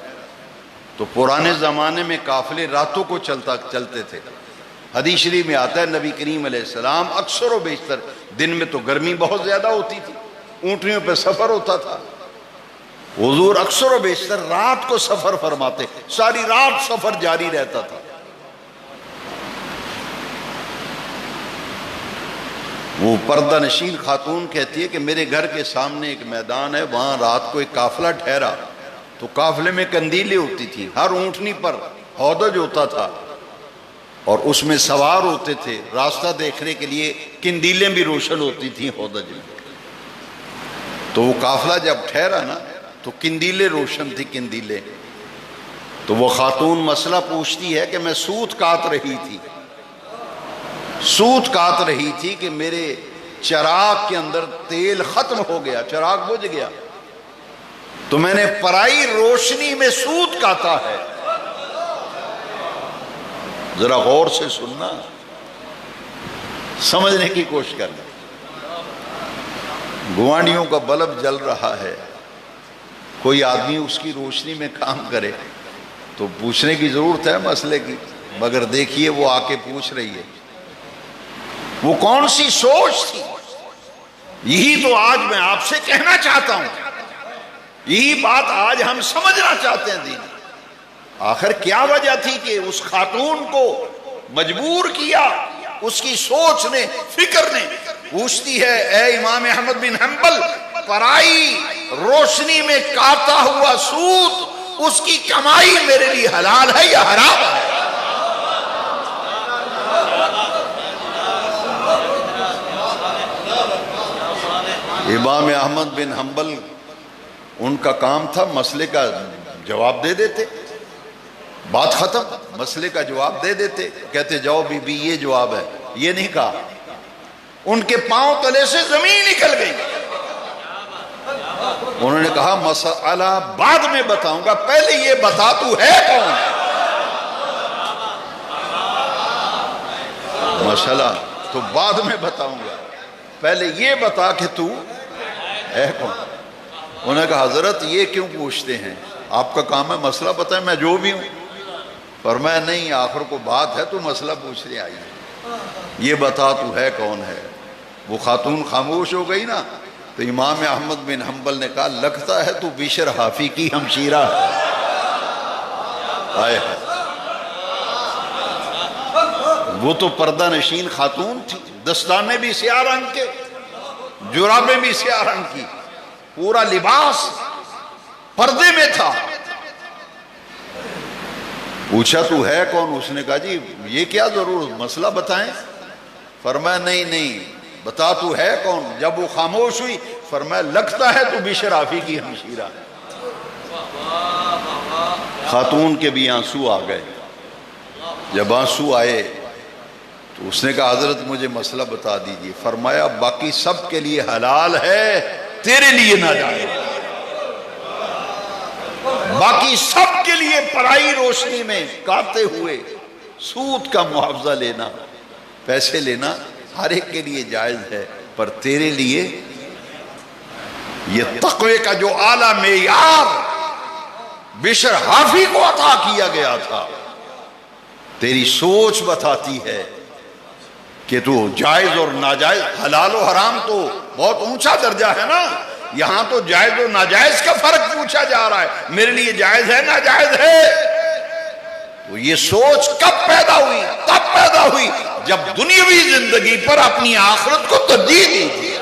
تو پرانے زمانے میں قافلے راتوں کو چلتے تھے. حدیث شریف میں آتا ہے نبی کریم علیہ السلام اکثر و بیشتر، دن میں تو گرمی بہت زیادہ ہوتی تھی، اونٹنیوں پہ سفر ہوتا تھا، حضور اکثر و بیشتر رات کو سفر فرماتے، ساری رات سفر جاری رہتا تھا. وہ پردہ نشین خاتون کہتی ہے کہ میرے گھر کے سامنے ایک میدان ہے، وہاں رات کو ایک قافلہ ٹھہرا تو قافلے میں قندیلیں ہوتی تھیں، ہر اونٹنی پر ہودج ہوتا تھا اور اس میں سوار ہوتے تھے، راستہ دیکھنے کے لیے قندیلیں بھی روشن ہوتی تھیں ہودج میں۔ تو وہ قافلہ جب ٹھہرا نا تو قندیلیں روشن تھی، قندیلیں۔ تو وہ خاتون مسئلہ پوچھتی ہے کہ میں سوت کاٹ رہی تھی کہ میرے چراغ کے اندر تیل ختم ہو گیا، چراغ بجھ گیا، تو میں نے پرائی روشنی میں سوت کاٹا ہے۔ ذرا غور سے سننا، سمجھنے کی کوشش کرنا۔ گوانڈیوں کا بلب جل رہا ہے، کوئی آدمی اس کی روشنی میں کام کرے تو پوچھنے کی ضرورت ہے مسئلے کی، مگر دیکھیے وہ آ کے پوچھ رہی ہے، وہ کون سی سوچ تھی؟ یہی تو آج میں آپ سے کہنا چاہتا ہوں، یہی بات آج ہم سمجھنا چاہتے ہیں دین۔ آخر کیا وجہ تھی کہ اس خاتون کو مجبور کیا اس کی سوچ نے، فکر نے؟ پوچھتی ہے، اے امام احمد بن حنبل، پرائی روشنی میں کاٹا ہوا سود، اس کی کمائی میرے لیے حلال ہے یا حرام ہے؟ امام احمد بن حنبل ان کا کام تھا مسئلے کا جواب دے دیتے، بات ختم، مسئلے کا جواب دے دیتے، کہتے جاؤ بی بی یہ جواب ہے، یہ نہیں کہا۔ ان کے پاؤں تلے سے زمین نکل گئی، انہوں نے کہا مسئلہ بعد میں بتاؤں گا، پہلے یہ بتا تو ہے کون؟ مسئلہ تو بعد میں بتاؤں گا، پہلے یہ بتا کہ تو ہے کون؟ انہوں نے کہا حضرت یہ کیوں پوچھتے ہیں، آپ کا کام ہے مسئلہ بتائیں، میں جو بھی ہوں۔ فرمایا نہیں، آخر کو بات ہے تو مسئلہ پوچھنے آئی ہے، یہ بتا تو ہے کون ہے۔ وہ خاتون خاموش ہو گئی نا، تو امام احمد بن حنبل نے کہا لگتا ہے تو بشر حافی کی ہمشیرہ ہے۔ آئے وہ تو پردہ نشین خاتون تھی، دستانے بھی سیاہ رنگ کے، جرابیں بھی سیاہ رنگ کی، پورا لباس پردے میں تھا۔ پوچھا تو ہے کون؟ اس نے کہا جی یہ کیا ضرور، مسئلہ بتائیں۔ فرمایا نہیں بتا تو ہے کون۔ جب وہ خاموش ہوئی فرمایا لگتا ہے تو بشر حافی کی ہمشیرہ ہے۔ خاتون کے بھی آنسو آ گئے، جب آنسو آئے تو اس نے کہا حضرت مجھے مسئلہ بتا دیجئے۔ فرمایا باقی سب کے لیے حلال ہے، تیرے لیے ناجائز۔ باقی سب کے لیے پرائی روشنی میں کاٹتے ہوئے سود کا معاوضہ لینا، پیسے لینا ہر ایک کے لیے جائز ہے، پر تیرے لیے یہ تقوی کا جو اعلیٰ معیار بشر حافی کو عطا کیا گیا تھا، تیری سوچ بتاتی ہے کہ تو جائز اور ناجائز، حلال و حرام تو بہت اونچا درجہ ہے نا، یہاں تو جائز و ناجائز کا فرق پوچھا جا رہا ہے، میرے لیے جائز ہے ناجائز ہے۔ تو یہ سوچ کب پیدا ہوئی؟ تب پیدا ہوئی جب دنیاوی زندگی پر اپنی آخرت کو ترجیح دی تھی۔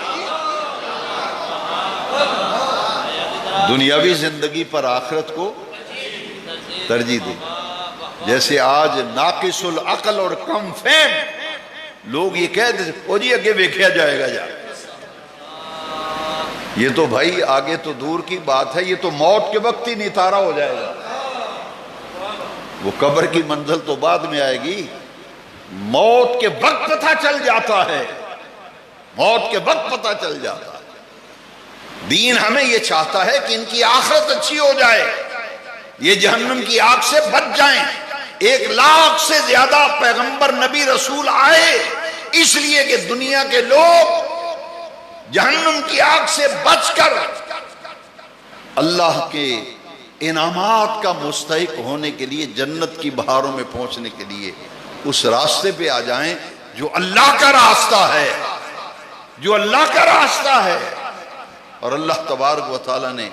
دنیاوی زندگی پر آخرت کو ترجیح دی۔ جیسے آج ناقص العقل اور کم فہم لوگ یہ کہہ دیتے او جی اگے ویکھیا جائے گا جا، یہ تو بھائی آگے تو دور کی بات ہے، یہ تو موت کے وقت ہی نتارا ہو جائے گا، وہ قبر کی منزل تو بعد میں آئے گی، موت کے وقت پتہ چل جاتا ہے، موت کے وقت پتہ چل جاتا ہے۔ دین ہمیں یہ چاہتا ہے کہ ان کی آخرت اچھی ہو جائے، یہ جہنم کی آگ سے بچ جائیں۔ 1,00,000 سے زیادہ پیغمبر نبی رسول آئے اس لیے کہ دنیا کے لوگ جہنم کی آگ سے بچ کر اللہ کے انعامات کا مستحق ہونے کے لیے، جنت کی بہاروں میں پہنچنے کے لیے اس راستے پہ آ جائیں جو اللہ کا راستہ ہے، جو اللہ کا راستہ ہے۔ اور اللہ تبارک و تعالیٰ نے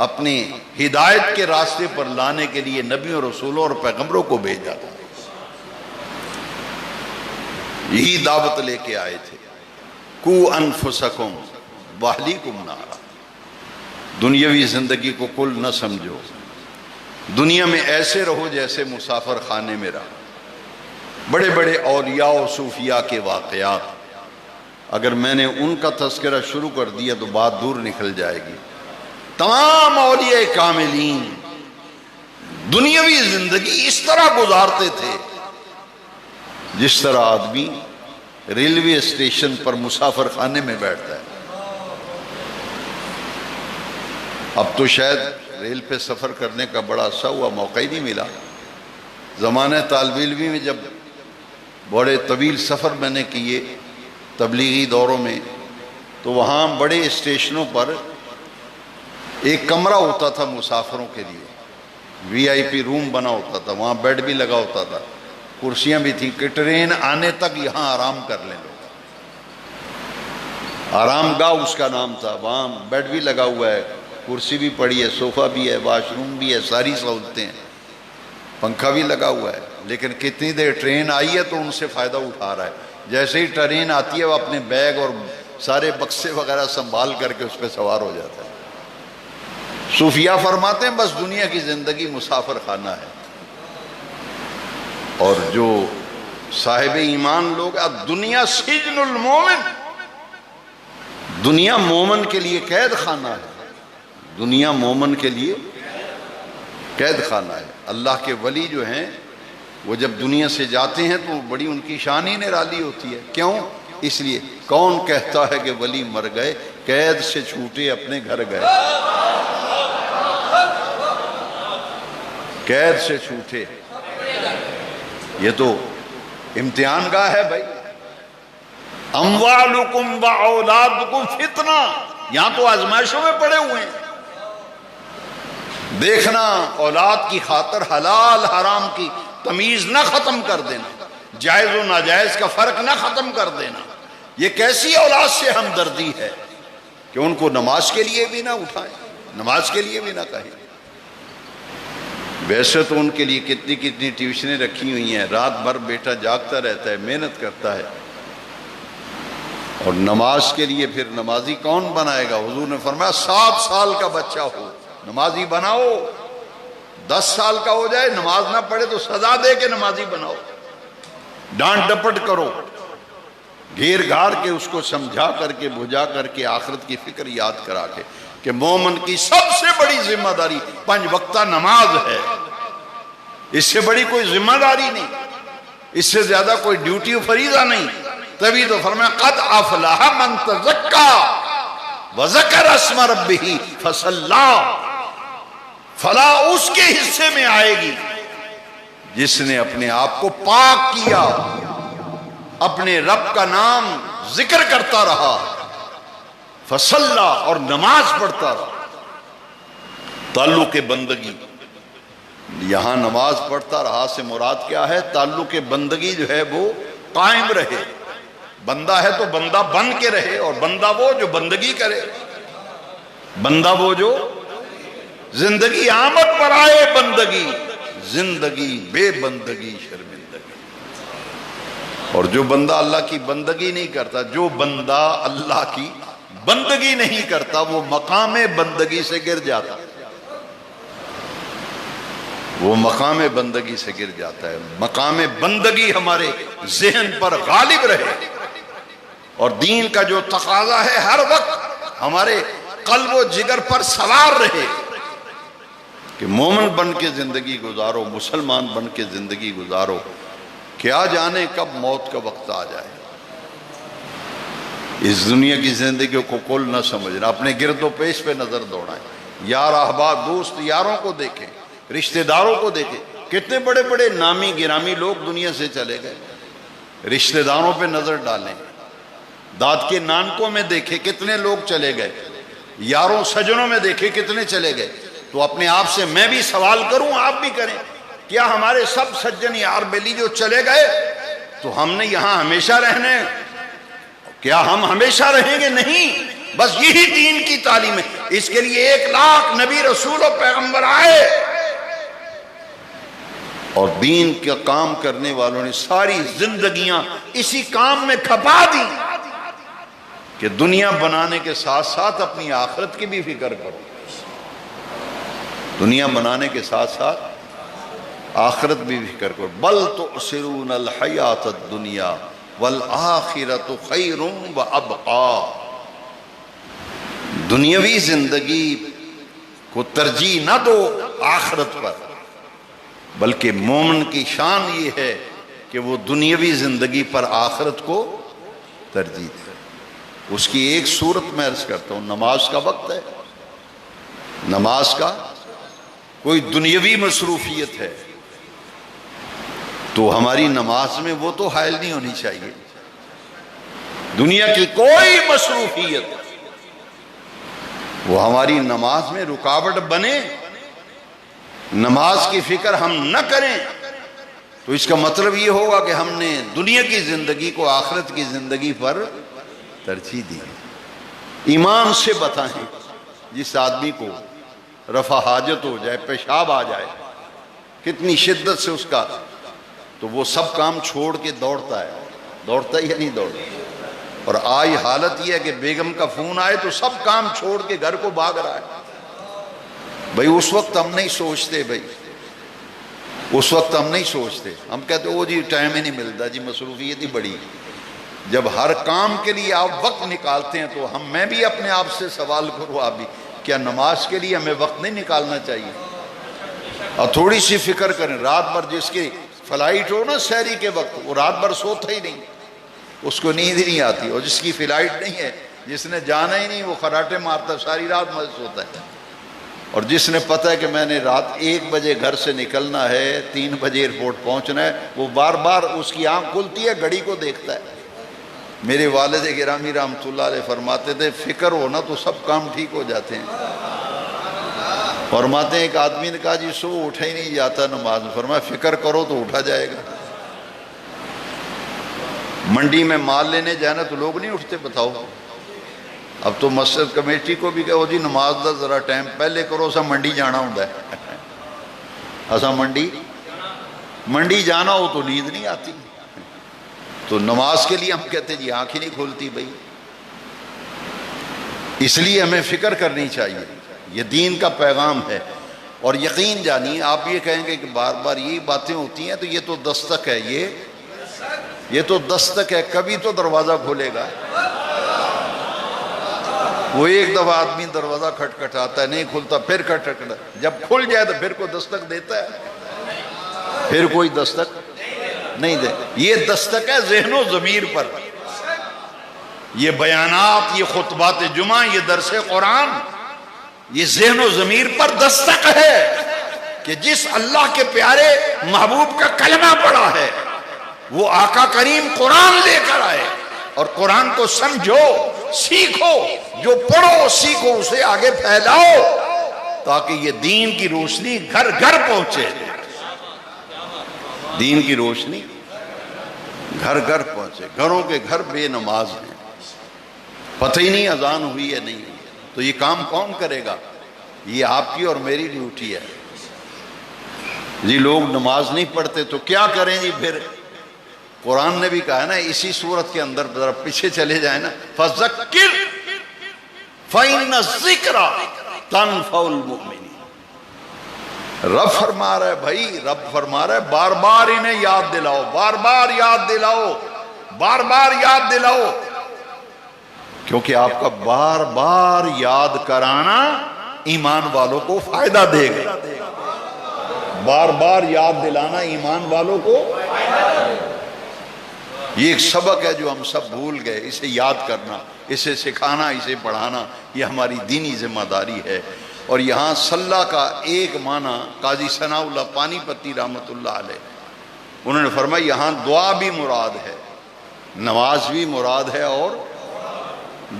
اپنی ہدایت کے راستے پر لانے کے لیے نبیوں، رسولوں اور پیغمبروں کو بھیجا تھا، یہی دعوت لے کے آئے تھے۔ کو انفسکم واہلیکم نارا، دنیاوی زندگی کو کل نہ سمجھو، دنیا میں ایسے رہو جیسے مسافر خانے میں رہا۔ بڑے بڑے اولیاء و صوفیاء کے واقعات، اگر میں نے ان کا تذکرہ شروع کر دیا تو بات دور نکل جائے گی۔ تمام اولیاء کاملین دنیاوی زندگی اس طرح گزارتے تھے جس طرح آدمی ریلوے اسٹیشن پر مسافر خانے میں بیٹھتا ہے۔ اب تو شاید ریل پہ سفر کرنے کا بڑا عرصہ ہوا، موقع ہی نہیں ملا۔ زمانہ طالب علمی میں جب بڑے طویل سفر میں نے کیے تبلیغی دوروں میں، تو وہاں بڑے اسٹیشنوں پر ایک کمرہ ہوتا تھا مسافروں کے لیے، وی آئی پی روم بنا ہوتا تھا، وہاں بیڈ بھی لگا ہوتا تھا، کرسیاں بھی تھیں کہ ٹرین آنے تک یہاں آرام کر لیں لوگ۔ آرام گاہ اس کا نام تھا، وہاں بیڈ بھی لگا ہوا ہے، کرسی بھی پڑی ہے، صوفہ بھی ہے، واش روم بھی ہے، ساری سہولتیں ہیں، پنکھا بھی لگا ہوا ہے۔ لیکن کتنی دیر ٹرین آئی ہے تو ان سے فائدہ اٹھا رہا ہے۔ جیسے ہی ٹرین آتی ہے وہ اپنے بیگ اور سارے بکسے وغیرہ سنبھال کر کے اس پہ سوار ہو جاتا ہے۔ صوفیاء فرماتے ہیں بس دنیا کی زندگی مسافر خانہ ہے، اور جو صاحب ایمان لوگ، دنیا سجن المومن، دنیا مومن کے لیے قید خانہ ہے، دنیا مومن کے لیے قید خانہ ہے۔ اللہ کے ولی جو ہیں وہ جب دنیا سے جاتے ہیں تو بڑی ان کی شان ہی نرالی ہوتی ہے۔ کیوں؟ اس لیے کون کہتا ہے کہ ولی مر گئے، قید سے چھوٹے اپنے گھر گئے، قید سے چھوٹے۔ یہ تو امتحان گاہ ہے بھائی۔ اموالکم و اولادکم فتنہ، یہاں تو آزمائشوں میں پڑے ہوئے ہیں۔ دیکھنا اولاد کی خاطر حلال حرام کی تمیز نہ ختم کر دینا، جائز و ناجائز کا فرق نہ ختم کر دینا۔ یہ کیسی اولاد سے ہمدردی ہے کہ ان کو نماز کے لیے بھی نہ اٹھائیں، نماز کے لیے بھی نہ کہیں۔ ویسے تو ان کے لیے کتنی کتنی ٹیوشنیں رکھی ہوئی ہیں، رات بھر بیٹا جاگتا رہتا ہے، محنت کرتا ہے، اور نماز کے لیے پھر نمازی کون بنائے گا؟ حضور نے فرمایا 7 سال کا بچہ ہو نمازی بناؤ، 10 سال کا ہو جائے نماز نہ پڑھے تو سزا دے کے نمازی بناؤ، ڈانٹ ڈپٹ کرو، گھیر گھار کے اس کو سمجھا کر کے بجھا کر کے آخرت کی فکر یاد کرا کے کہ مومن کی سب سے بڑی ذمہ داری 5 وقتہ نماز ہے۔ اس سے بڑی کوئی ذمہ داری نہیں، اس سے زیادہ کوئی ڈیوٹی و فریضہ نہیں۔ تبھی تو فرمایا قد افلح من تزکا وذکر اسم ربہ فصلی، فلاح اس کے حصے میں آئے گی جس نے اپنے آپ کو پاک کیا، اپنے رب کا نام ذکر کرتا رہا، فصلی اور نماز پڑھتا رہا۔ تعلق بندگی، یہاں نماز پڑھتا رہا سے مراد کیا ہے؟ تعلق بندگی جو ہے وہ قائم رہے۔ بندہ ہے تو بندہ بن کے رہے، اور بندہ وہ جو بندگی کرے، بندہ وہ جو زندگی آمد پر آئے بندگی، زندگی بے بندگی شرمندگی۔ اور جو بندہ اللہ کی بندگی نہیں کرتا، جو بندہ اللہ کی بندگی نہیں کرتا، وہ مقام بندگی سے گر جاتا، وہ مقام بندگی سے گر جاتا ہے۔ مقام بندگی ہمارے ذہن پر غالب رہے، اور دین کا جو تقاضا ہے ہر وقت ہمارے قلب و جگر پر سوار رہے کہ مومن بن کے زندگی گزارو، مسلمان بن کے زندگی گزارو، کیا جانے کب موت کا وقت آ جائے۔ اس دنیا کی زندگی کو کل نہ سمجھنا، اپنے گرد و پیش پہ نظر دوڑائیں، یار احباب دوست یاروں کو دیکھیں، رشتہ داروں کو دیکھیں۔ کتنے بڑے بڑے نامی گرامی لوگ دنیا سے چلے گئے، رشتہ داروں پہ نظر ڈالیں، داد کے نانکوں میں دیکھیں کتنے لوگ چلے گئے، یاروں سجنوں میں دیکھیں کتنے چلے گئے۔ تو اپنے آپ سے میں بھی سوال کروں، آپ بھی کریں، کیا ہمارے سب سجن یار بیلی جو چلے گئے تو ہم نے یہاں ہمیشہ رہنے؟ کیا ہم ہمیشہ رہیں گے؟ نہیں، بس یہی دین کی تعلیم ہے۔ اس کے لیے 1 لاکھ نبی رسول و پیغمبر آئے، اور دین کا کام کرنے والوں نے ساری زندگیاں اسی کام میں کھپا دی۔ کہ دنیا بنانے کے ساتھ ساتھ اپنی آخرت کی بھی فکر کرو. دنیا بنانے کے ساتھ ساتھ آخرت بھی فکر کرو. بل تؤثرون الحیات الدنیا والآخرۃ خیر وابقی. دنیاوی زندگی کو ترجیح نہ دو آخرت پر، بلکہ مومن کی شان یہ ہے کہ وہ دنیاوی زندگی پر آخرت کو ترجیح دے. اس کی ایک صورت میں عرض کرتا ہوں، نماز کا وقت ہے. نماز کا کوئی دنیاوی مصروفیت ہے تو ہماری نماز میں وہ تو حائل نہیں ہونی چاہیے. دنیا کی کوئی مصروفیت وہ ہماری نماز میں رکاوٹ بنے، نماز کی فکر ہم نہ کریں، تو اس کا مطلب یہ ہوگا کہ ہم نے دنیا کی زندگی کو آخرت کی زندگی پر ترجیح دی. ایمان سے بتائیں، جس آدمی کو رفع حاجت ہو جائے، پیشاب آ جائے، کتنی شدت سے اس کا، تو وہ سب کام چھوڑ کے دوڑتا ہے. دوڑتا ہی یا نہیں دوڑتا؟ اور آج حالت یہ ہے کہ بیگم کا فون آئے تو سب کام چھوڑ کے گھر کو بھاگ رہا ہے. بھائی اس وقت ہم نہیں سوچتے، بھائی اس وقت ہم نہیں سوچتے. ہم کہتے وہ جی ٹائم ہی نہیں ملتا، جی مصروفیت ہی بڑی. جب ہر کام کے لیے آپ وقت نکالتے ہیں تو میں بھی اپنے آپ سے سوال کروں، آپ بھی، کیا نماز کے لیے ہمیں وقت نہیں نکالنا چاہیے؟ اور تھوڑی سی فکر کریں، رات بھر جس کی فلائٹ ہو نا سحری کے وقت، وہ رات بھر سوتا ہی نہیں، اس کو نیند ہی نہیں آتی. اور جس کی فلائٹ نہیں ہے، جس نے جانا ہی نہیں، وہ خراٹے مارتا ساری رات میں سوتا ہے. اور جس نے پتہ ہے کہ میں نے رات 1 بجے گھر سے نکلنا ہے، 3 بجے ایئرپورٹ پہنچنا ہے، وہ بار بار اس کی آنکھ کھلتی ہے، گھڑی کو دیکھتا ہے. میرے والد گرامی رحمۃ اللہ علیہ فرماتے تھے فکر ہونا تو سب کام ٹھیک ہو جاتے ہیں. فرماتے ہیں ایک آدمی نے کہا جی صبح اٹھا ہی نہیں جاتا نماز میں. فرمایا فکر کرو تو اٹھا جائے گا. منڈی میں مال لینے جانا تو لوگ نہیں اٹھتے، بتاؤ. اب تو مسجد کمیٹی کو بھی کہو جی نماز دا ذرا ٹائم پہلے کرو، اسا منڈی جانا ہوتا ہے. اسا منڈی جانا ہو تو نیند نہیں آتی. تو نماز کے لیے ہم کہتے جی آنکھ ہی نہیں کھولتی. بھائی اس لیے ہمیں فکر کرنی چاہیے. یہ دین کا پیغام ہے. اور یقین جانیے، آپ یہ کہیں گے کہ بار بار یہ باتیں ہوتی ہیں تو یہ تو دستک ہے، یہ تو دستک ہے، کبھی تو دروازہ کھولے گا. وہ ایک دفعہ آدمی دروازہ کھٹکھٹاتا ہے، نہیں کھلتا، پھر کھٹکھٹاتا، جب کھل جائے تو پھر کوئی دستک دیتا ہے؟ پھر کوئی دستک نہیں دے. یہ دستک ہے ذہن و ضمیر پر. یہ بیانات، یہ خطبات جمعہ، یہ درس قرآن، یہ ذہن و ضمیر پر دستک ہے کہ جس اللہ کے پیارے محبوب کا کلمہ پڑھا ہے وہ آقا کریم قرآن لے کر آئے. اور قرآن کو سمجھو، سیکھو، جو پڑھو سیکھو اسے آگے پھیلاؤ تاکہ یہ دین کی روشنی گھر گھر پہنچے. دین کی روشنی گھر گھر پہنچے. گھروں کے گھر بے نماز ہیں، پتہ ہی نہیں اذان ہوئی ہے نہیں ہوئی. تو یہ کام کون کرے گا؟ یہ آپ کی اور میری ڈیوٹی ہے. جی لوگ نماز نہیں پڑھتے تو کیا کریں جی؟ پھر قرآن نے بھی کہا ہے نا اسی صورت کے اندر، ذرا پیچھے چلے جائیں نا، فَذَكِّرْ فَإِنَّ الذِّكْرَ تَنفَعُ الْمُؤْمِنِينَ. رب فرما رہا ہے، بھائی رب فرما رہا ہے بار بار انہیں یاد دلاؤ، بار بار یاد دلاؤ، بار بار یاد دلاؤ، کیونکہ آپ کا بار بار یاد کرانا ایمان والوں کو فائدہ دے گا. بار بار یاد دلانا ایمان والوں کو. یہ ایک سبق ہے جو ہم سب بھول گئے. اسے یاد کرنا، اسے سکھانا، اسے پڑھانا، یہ ہماری دینی ذمہ داری ہے. اور یہاں صلاح کا ایک معنی قاضی ثناء اللہ پانی پتی رحمۃ اللہ علیہ انہوں نے فرمایا یہاں دعا بھی مراد ہے، نماز بھی مراد ہے، اور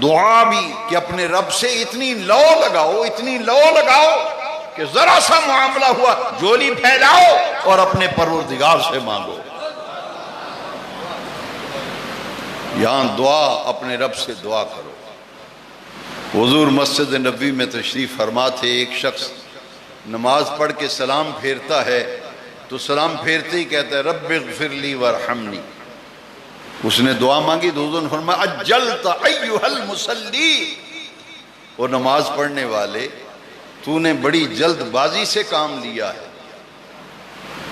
دعا بھی، کہ اپنے رب سے اتنی لو لگاؤ، اتنی لو لگاؤ کہ ذرا سا معاملہ ہوا جولی پھیلاؤ اور اپنے پروردگار سے مانگو. یہاں دعا، اپنے رب سے دعا کرو. حضور مسجد نبوی میں تشریف فرما تھے. ایک شخص نماز پڑھ کے سلام پھیرتا ہے تو سلام پھیرتے ہی کہتا ہے رب اغفر لی وارحمنی. اس نے دعا مانگی تو حضور نے فرمایا اجلت ایھا المصلی، وہ نماز پڑھنے والے تو نے بڑی جلد بازی سے کام لیا ہے۔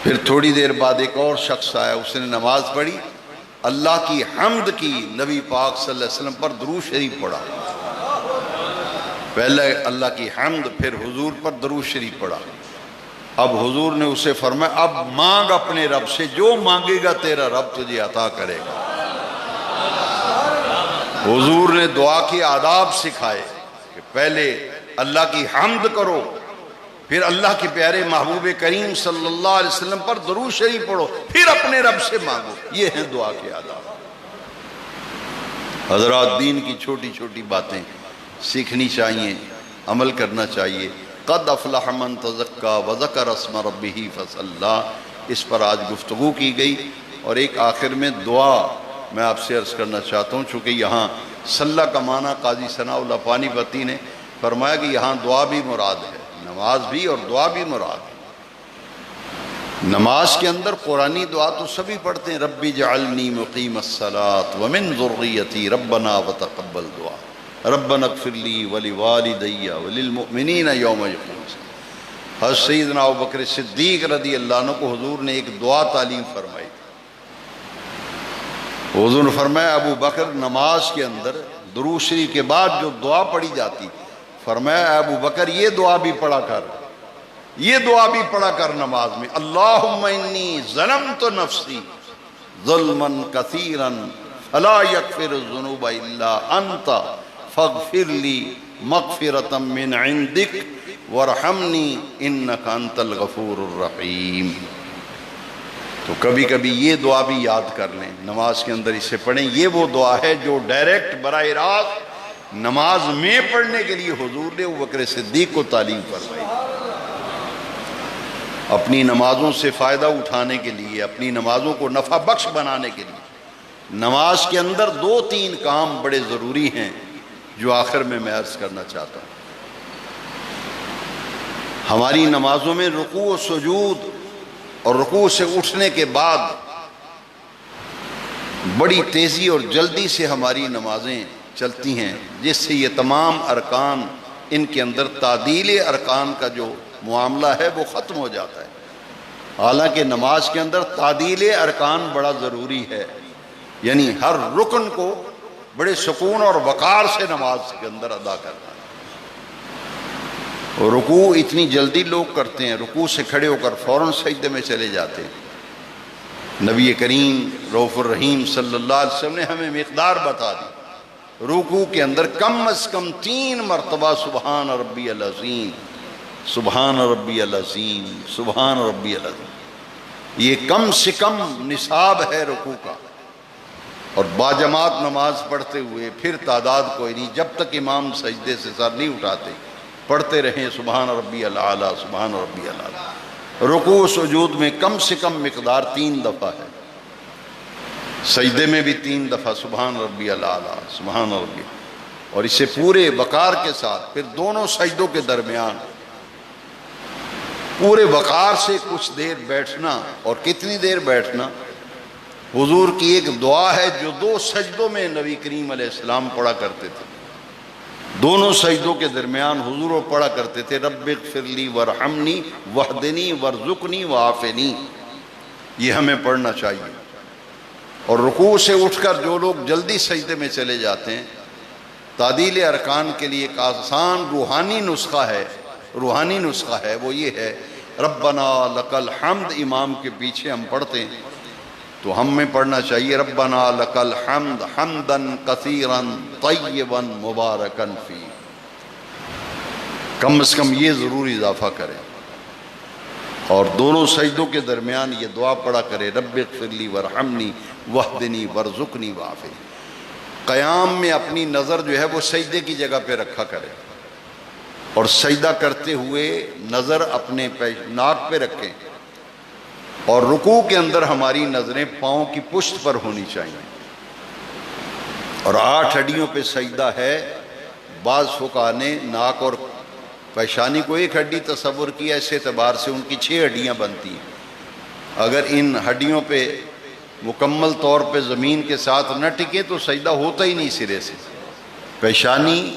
پھر تھوڑی دیر بعد ایک اور شخص آیا، اس نے نماز پڑھی، اللہ کی حمد کی، نبی پاک صلی اللہ علیہ وسلم پر درود شریف پڑھا، پہلے اللہ کی حمد پھر حضور پر درود شریف پڑھا۔ اب حضور نے اسے فرمایا اب مانگ اپنے رب سے، جو مانگے گا تیرا رب تجھے عطا کرے گا۔ حضور نے دعا کے آداب سکھائے کہ پہلے اللہ کی حمد کرو، پھر اللہ کے پیارے محبوب کریم صلی اللہ علیہ وسلم پر درود شریف پڑھو، پھر اپنے رب سے مانگو۔ یہ ہیں دعا کے آداب۔ حضرات، دین کی چھوٹی چھوٹی باتیں سیکھنی چاہیے، عمل کرنا چاہیے۔ قد افلح من تزکا وذکر اسم ربہ فصلی، اس پر آج گفتگو کی گئی۔ اور ایک آخر میں دعا میں آپ سے عرض کرنا چاہتا ہوں، چونکہ یہاں صلی کا معنی قاضی ثناء اللہ پانی پتی نے فرمایا کہ یہاں دعا بھی مراد ہے، نماز بھی اور دعا بھی مراد ہے۔ نماز کے اندر قرآنی دعا تو سبھی پڑھتے ہیں، رب اجعلنی مقیم الصلاۃ ومن ذریتی ربنا وتقبل دعا، ربنا اغفر لی ولوالدی وللمؤمنین یوم یقوم الساعۃ۔ حضرت سیدنا ابوبکر صدیق رضی اللہ عنہ کو حضور نے ایک دعا تعلیم فرمائی۔ حضور نے فرمایا ابو بکر، نماز کے اندر درود شریف کے بعد جو دعا پڑھی جاتی، فرمایا ابو بکر یہ دعا بھی پڑھا کر، یہ دعا بھی پڑھا کر نماز میں، اللہم انی ظلمت نفسی ظلما کثیرا فلا یغفر الذنوب الا انت فاغفر لی مغفرۃ من عندک وارحمنی انک انت الغفور الرحیم۔ تو کبھی کبھی یہ دعا بھی یاد کر لیں، نماز کے اندر اسے پڑھیں۔ یہ وہ دعا ہے جو ڈائریکٹ براہ راست نماز میں پڑھنے کے لیے حضور نے ابوبکر صدیق کو تعلیم فرمائی۔ اپنی نمازوں سے فائدہ اٹھانے کے لیے، اپنی نمازوں کو نفع بخش بنانے کے لیے نماز کے اندر 2-3 کام بڑے ضروری ہیں جو آخر میں عرض کرنا چاہتا ہوں۔ ہماری نمازوں میں رکوع و سجود اور رکوع سے اٹھنے کے بعد بڑی تیزی اور جلدی سے ہماری نمازیں چلتی ہیں، جس سے یہ تمام ارکان، ان کے اندر تعدیل ارکان کا جو معاملہ ہے وہ ختم ہو جاتا ہے۔ حالانکہ نماز کے اندر تعدیل ارکان بڑا ضروری ہے، یعنی ہر رکن کو بڑے سکون اور وقار سے نماز کے اندر ادا کرنا ہے۔ رکوع اتنی جلدی لوگ کرتے ہیں، رکوع سے کھڑے ہو کر فوراً سجدے میں چلے جاتے ہیں۔ نبی کریم رؤوف الرحیم صلی اللہ علیہ وسلم نے ہمیں مقدار بتا دی، رکوع کے اندر کم از کم 3 مرتبہ سبحان ربی العظیم، سبحان ربی العظیم، سبحان ربی العظیم۔ یہ کم سے کم نصاب ہے رکوع کا۔ اور باجماعت نماز پڑھتے ہوئے پھر تعداد کوئی نہیں، جب تک امام سجدے سے سر نہیں اٹھاتے پڑھتے رہیں سبحان ربی الاعلیٰ، سبحان ربی الاعلیٰ۔ رکوع و سجود میں کم سے کم مقدار 3 دفعہ ہے، سجدے میں بھی 3 دفعہ سبحان ربی الاعلیٰ، سبحان ربی، اور اسے پورے وقار کے ساتھ پھر دونوں سجدوں کے درمیان پورے وقار سے کچھ دیر بیٹھنا۔ اور کتنی دیر بیٹھنا؟ حضور کی ایک دعا ہے جو 2 سجدوں میں نبی کریم علیہ السلام پڑھا کرتے تھے، دونوں سجدوں کے درمیان حضور وہ پڑھا کرتے تھے، رب اغفر لی وارحمنی واہدنی وارزقنی وعافنی۔ یہ ہمیں پڑھنا چاہیے۔ اور رکوع سے اٹھ کر جو لوگ جلدی سجدے میں چلے جاتے ہیں، تعدیل ارکان کے لیے ایک آسان روحانی نسخہ ہے، وہ یہ ہے ربنا لک الحمد۔ امام کے پیچھے ہم پڑھتے ہیں تو ہمیں پڑھنا چاہیے ربنا لک الحمد حمدا کثیرا طیبا مبارکا فی۔ کم از کم یہ ضرور اضافہ کریں، اور دونوں سجدوں کے درمیان یہ دعا پڑھا کرے رب اغفر لی وارحمنی واہدنی وارزقنی وعافنی۔ قیام میں اپنی نظر جو ہے وہ سجدے کی جگہ پہ رکھا کرے، اور سجدہ کرتے ہوئے نظر اپنے ناک پہ رکھیں، اور رکوع کے اندر ہماری نظریں پاؤں کی پشت پر ہونی چاہیے۔ اور 8 ہڈیوں پہ سجدہ ہے۔ بعض فقہا نے ناک اور پیشانی کو ایک ہڈی تصور کیا، اس اعتبار سے ان کی 6 ہڈیاں بنتی ہیں۔ اگر ان ہڈیوں پہ مکمل طور پہ زمین کے ساتھ نہ ٹکے تو سجدہ ہوتا ہی نہیں سرے سے. پیشانی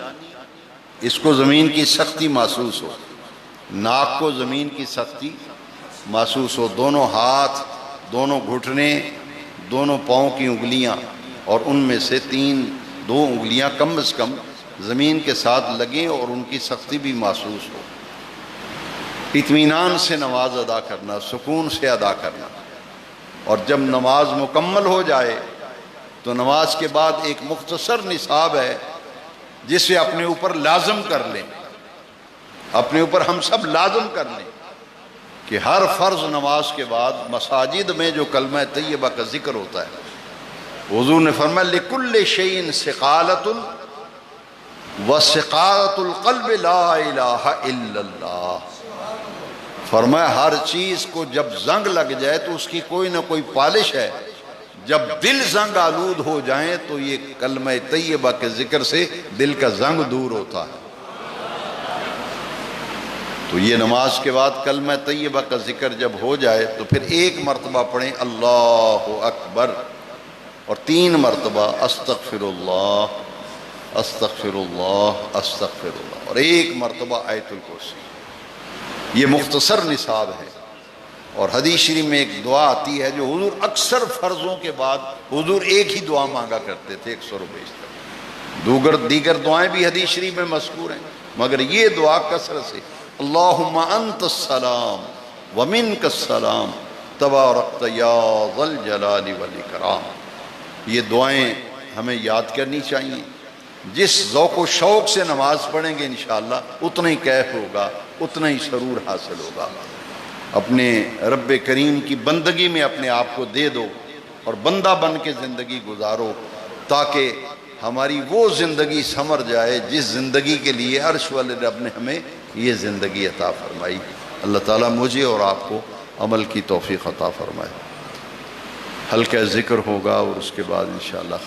اس کو زمین کی سختی محسوس ہو، ناک کو زمین کی سختی محسوس ہو، دونوں ہاتھ، دونوں گھٹنے، دونوں پاؤں کی انگلیاں، اور ان میں سے دو انگلیاں کم از کم زمین کے ساتھ لگیں اور ان کی سختی بھی محسوس ہو. اطمینان سے نماز ادا کرنا، سکون سے ادا کرنا. اور جب نماز مکمل ہو جائے تو نماز کے بعد ایک مختصر نصاب ہے جسے اپنے اوپر لازم کر لیں، اپنے اوپر ہم سب لازم کر لیں کہ ہر فرض نماز کے بعد مساجد میں جو کلمہ طیبہ کا ذکر ہوتا ہے، حضور نے فرمایا لِكُلِّ شَيْءٍ سِقَالَةٌ وَسِقَالَةُ الْقَلْبِ لَا إِلَٰهَ إِلَّا اللَّهُ. فرمایا ہر چیز کو جب زنگ لگ جائے تو اس کی کوئی نہ کوئی پالش ہے، جب دل زنگ آلود ہو جائیں تو یہ کلمہ طیبہ کے ذکر سے دل کا زنگ دور ہوتا ہے. تو یہ نماز کے بعد کلمہ طیبہ کا ذکر جب ہو جائے تو پھر ایک مرتبہ پڑھیں اللہ اکبر، اور 3 مرتبہ استغفر اللہ استغفر اللہ استغفر اللہ، اور 1 مرتبہ آیت الکرسی. یہ مختصر نصاب ہے. اور حدیث شریف میں ایک دعا آتی ہے جو حضور اکثر فرضوں کے بعد حضور ایک ہی دعا مانگا کرتے تھے 100 روپے. دیگر دعائیں بھی حدیث شریف میں مذکور ہیں، مگر یہ دعا کثرت سے اللہم انت السلام ومنک السلام تبارکت یا ذا الجلال والاکرام. یہ دعائیں ہمیں یاد کرنی چاہیے. جس ذوق و شوق سے نماز پڑھیں گے انشاءاللہ اتنا ہی کیف ہوگا، اتنا ہی سرور حاصل ہوگا. اپنے رب کریم کی بندگی میں اپنے آپ کو دے دو اور بندہ بن کے زندگی گزارو، تاکہ ہماری وہ زندگی ثمر جائے جس زندگی کے لیے عرش والے رب نے ہمیں یہ زندگی عطا فرمائی. اللہ تعالیٰ مجھے اور آپ کو عمل کی توفیق عطا فرمائے. ہلکا ذکر ہوگا اور اس کے بعد انشاءاللہ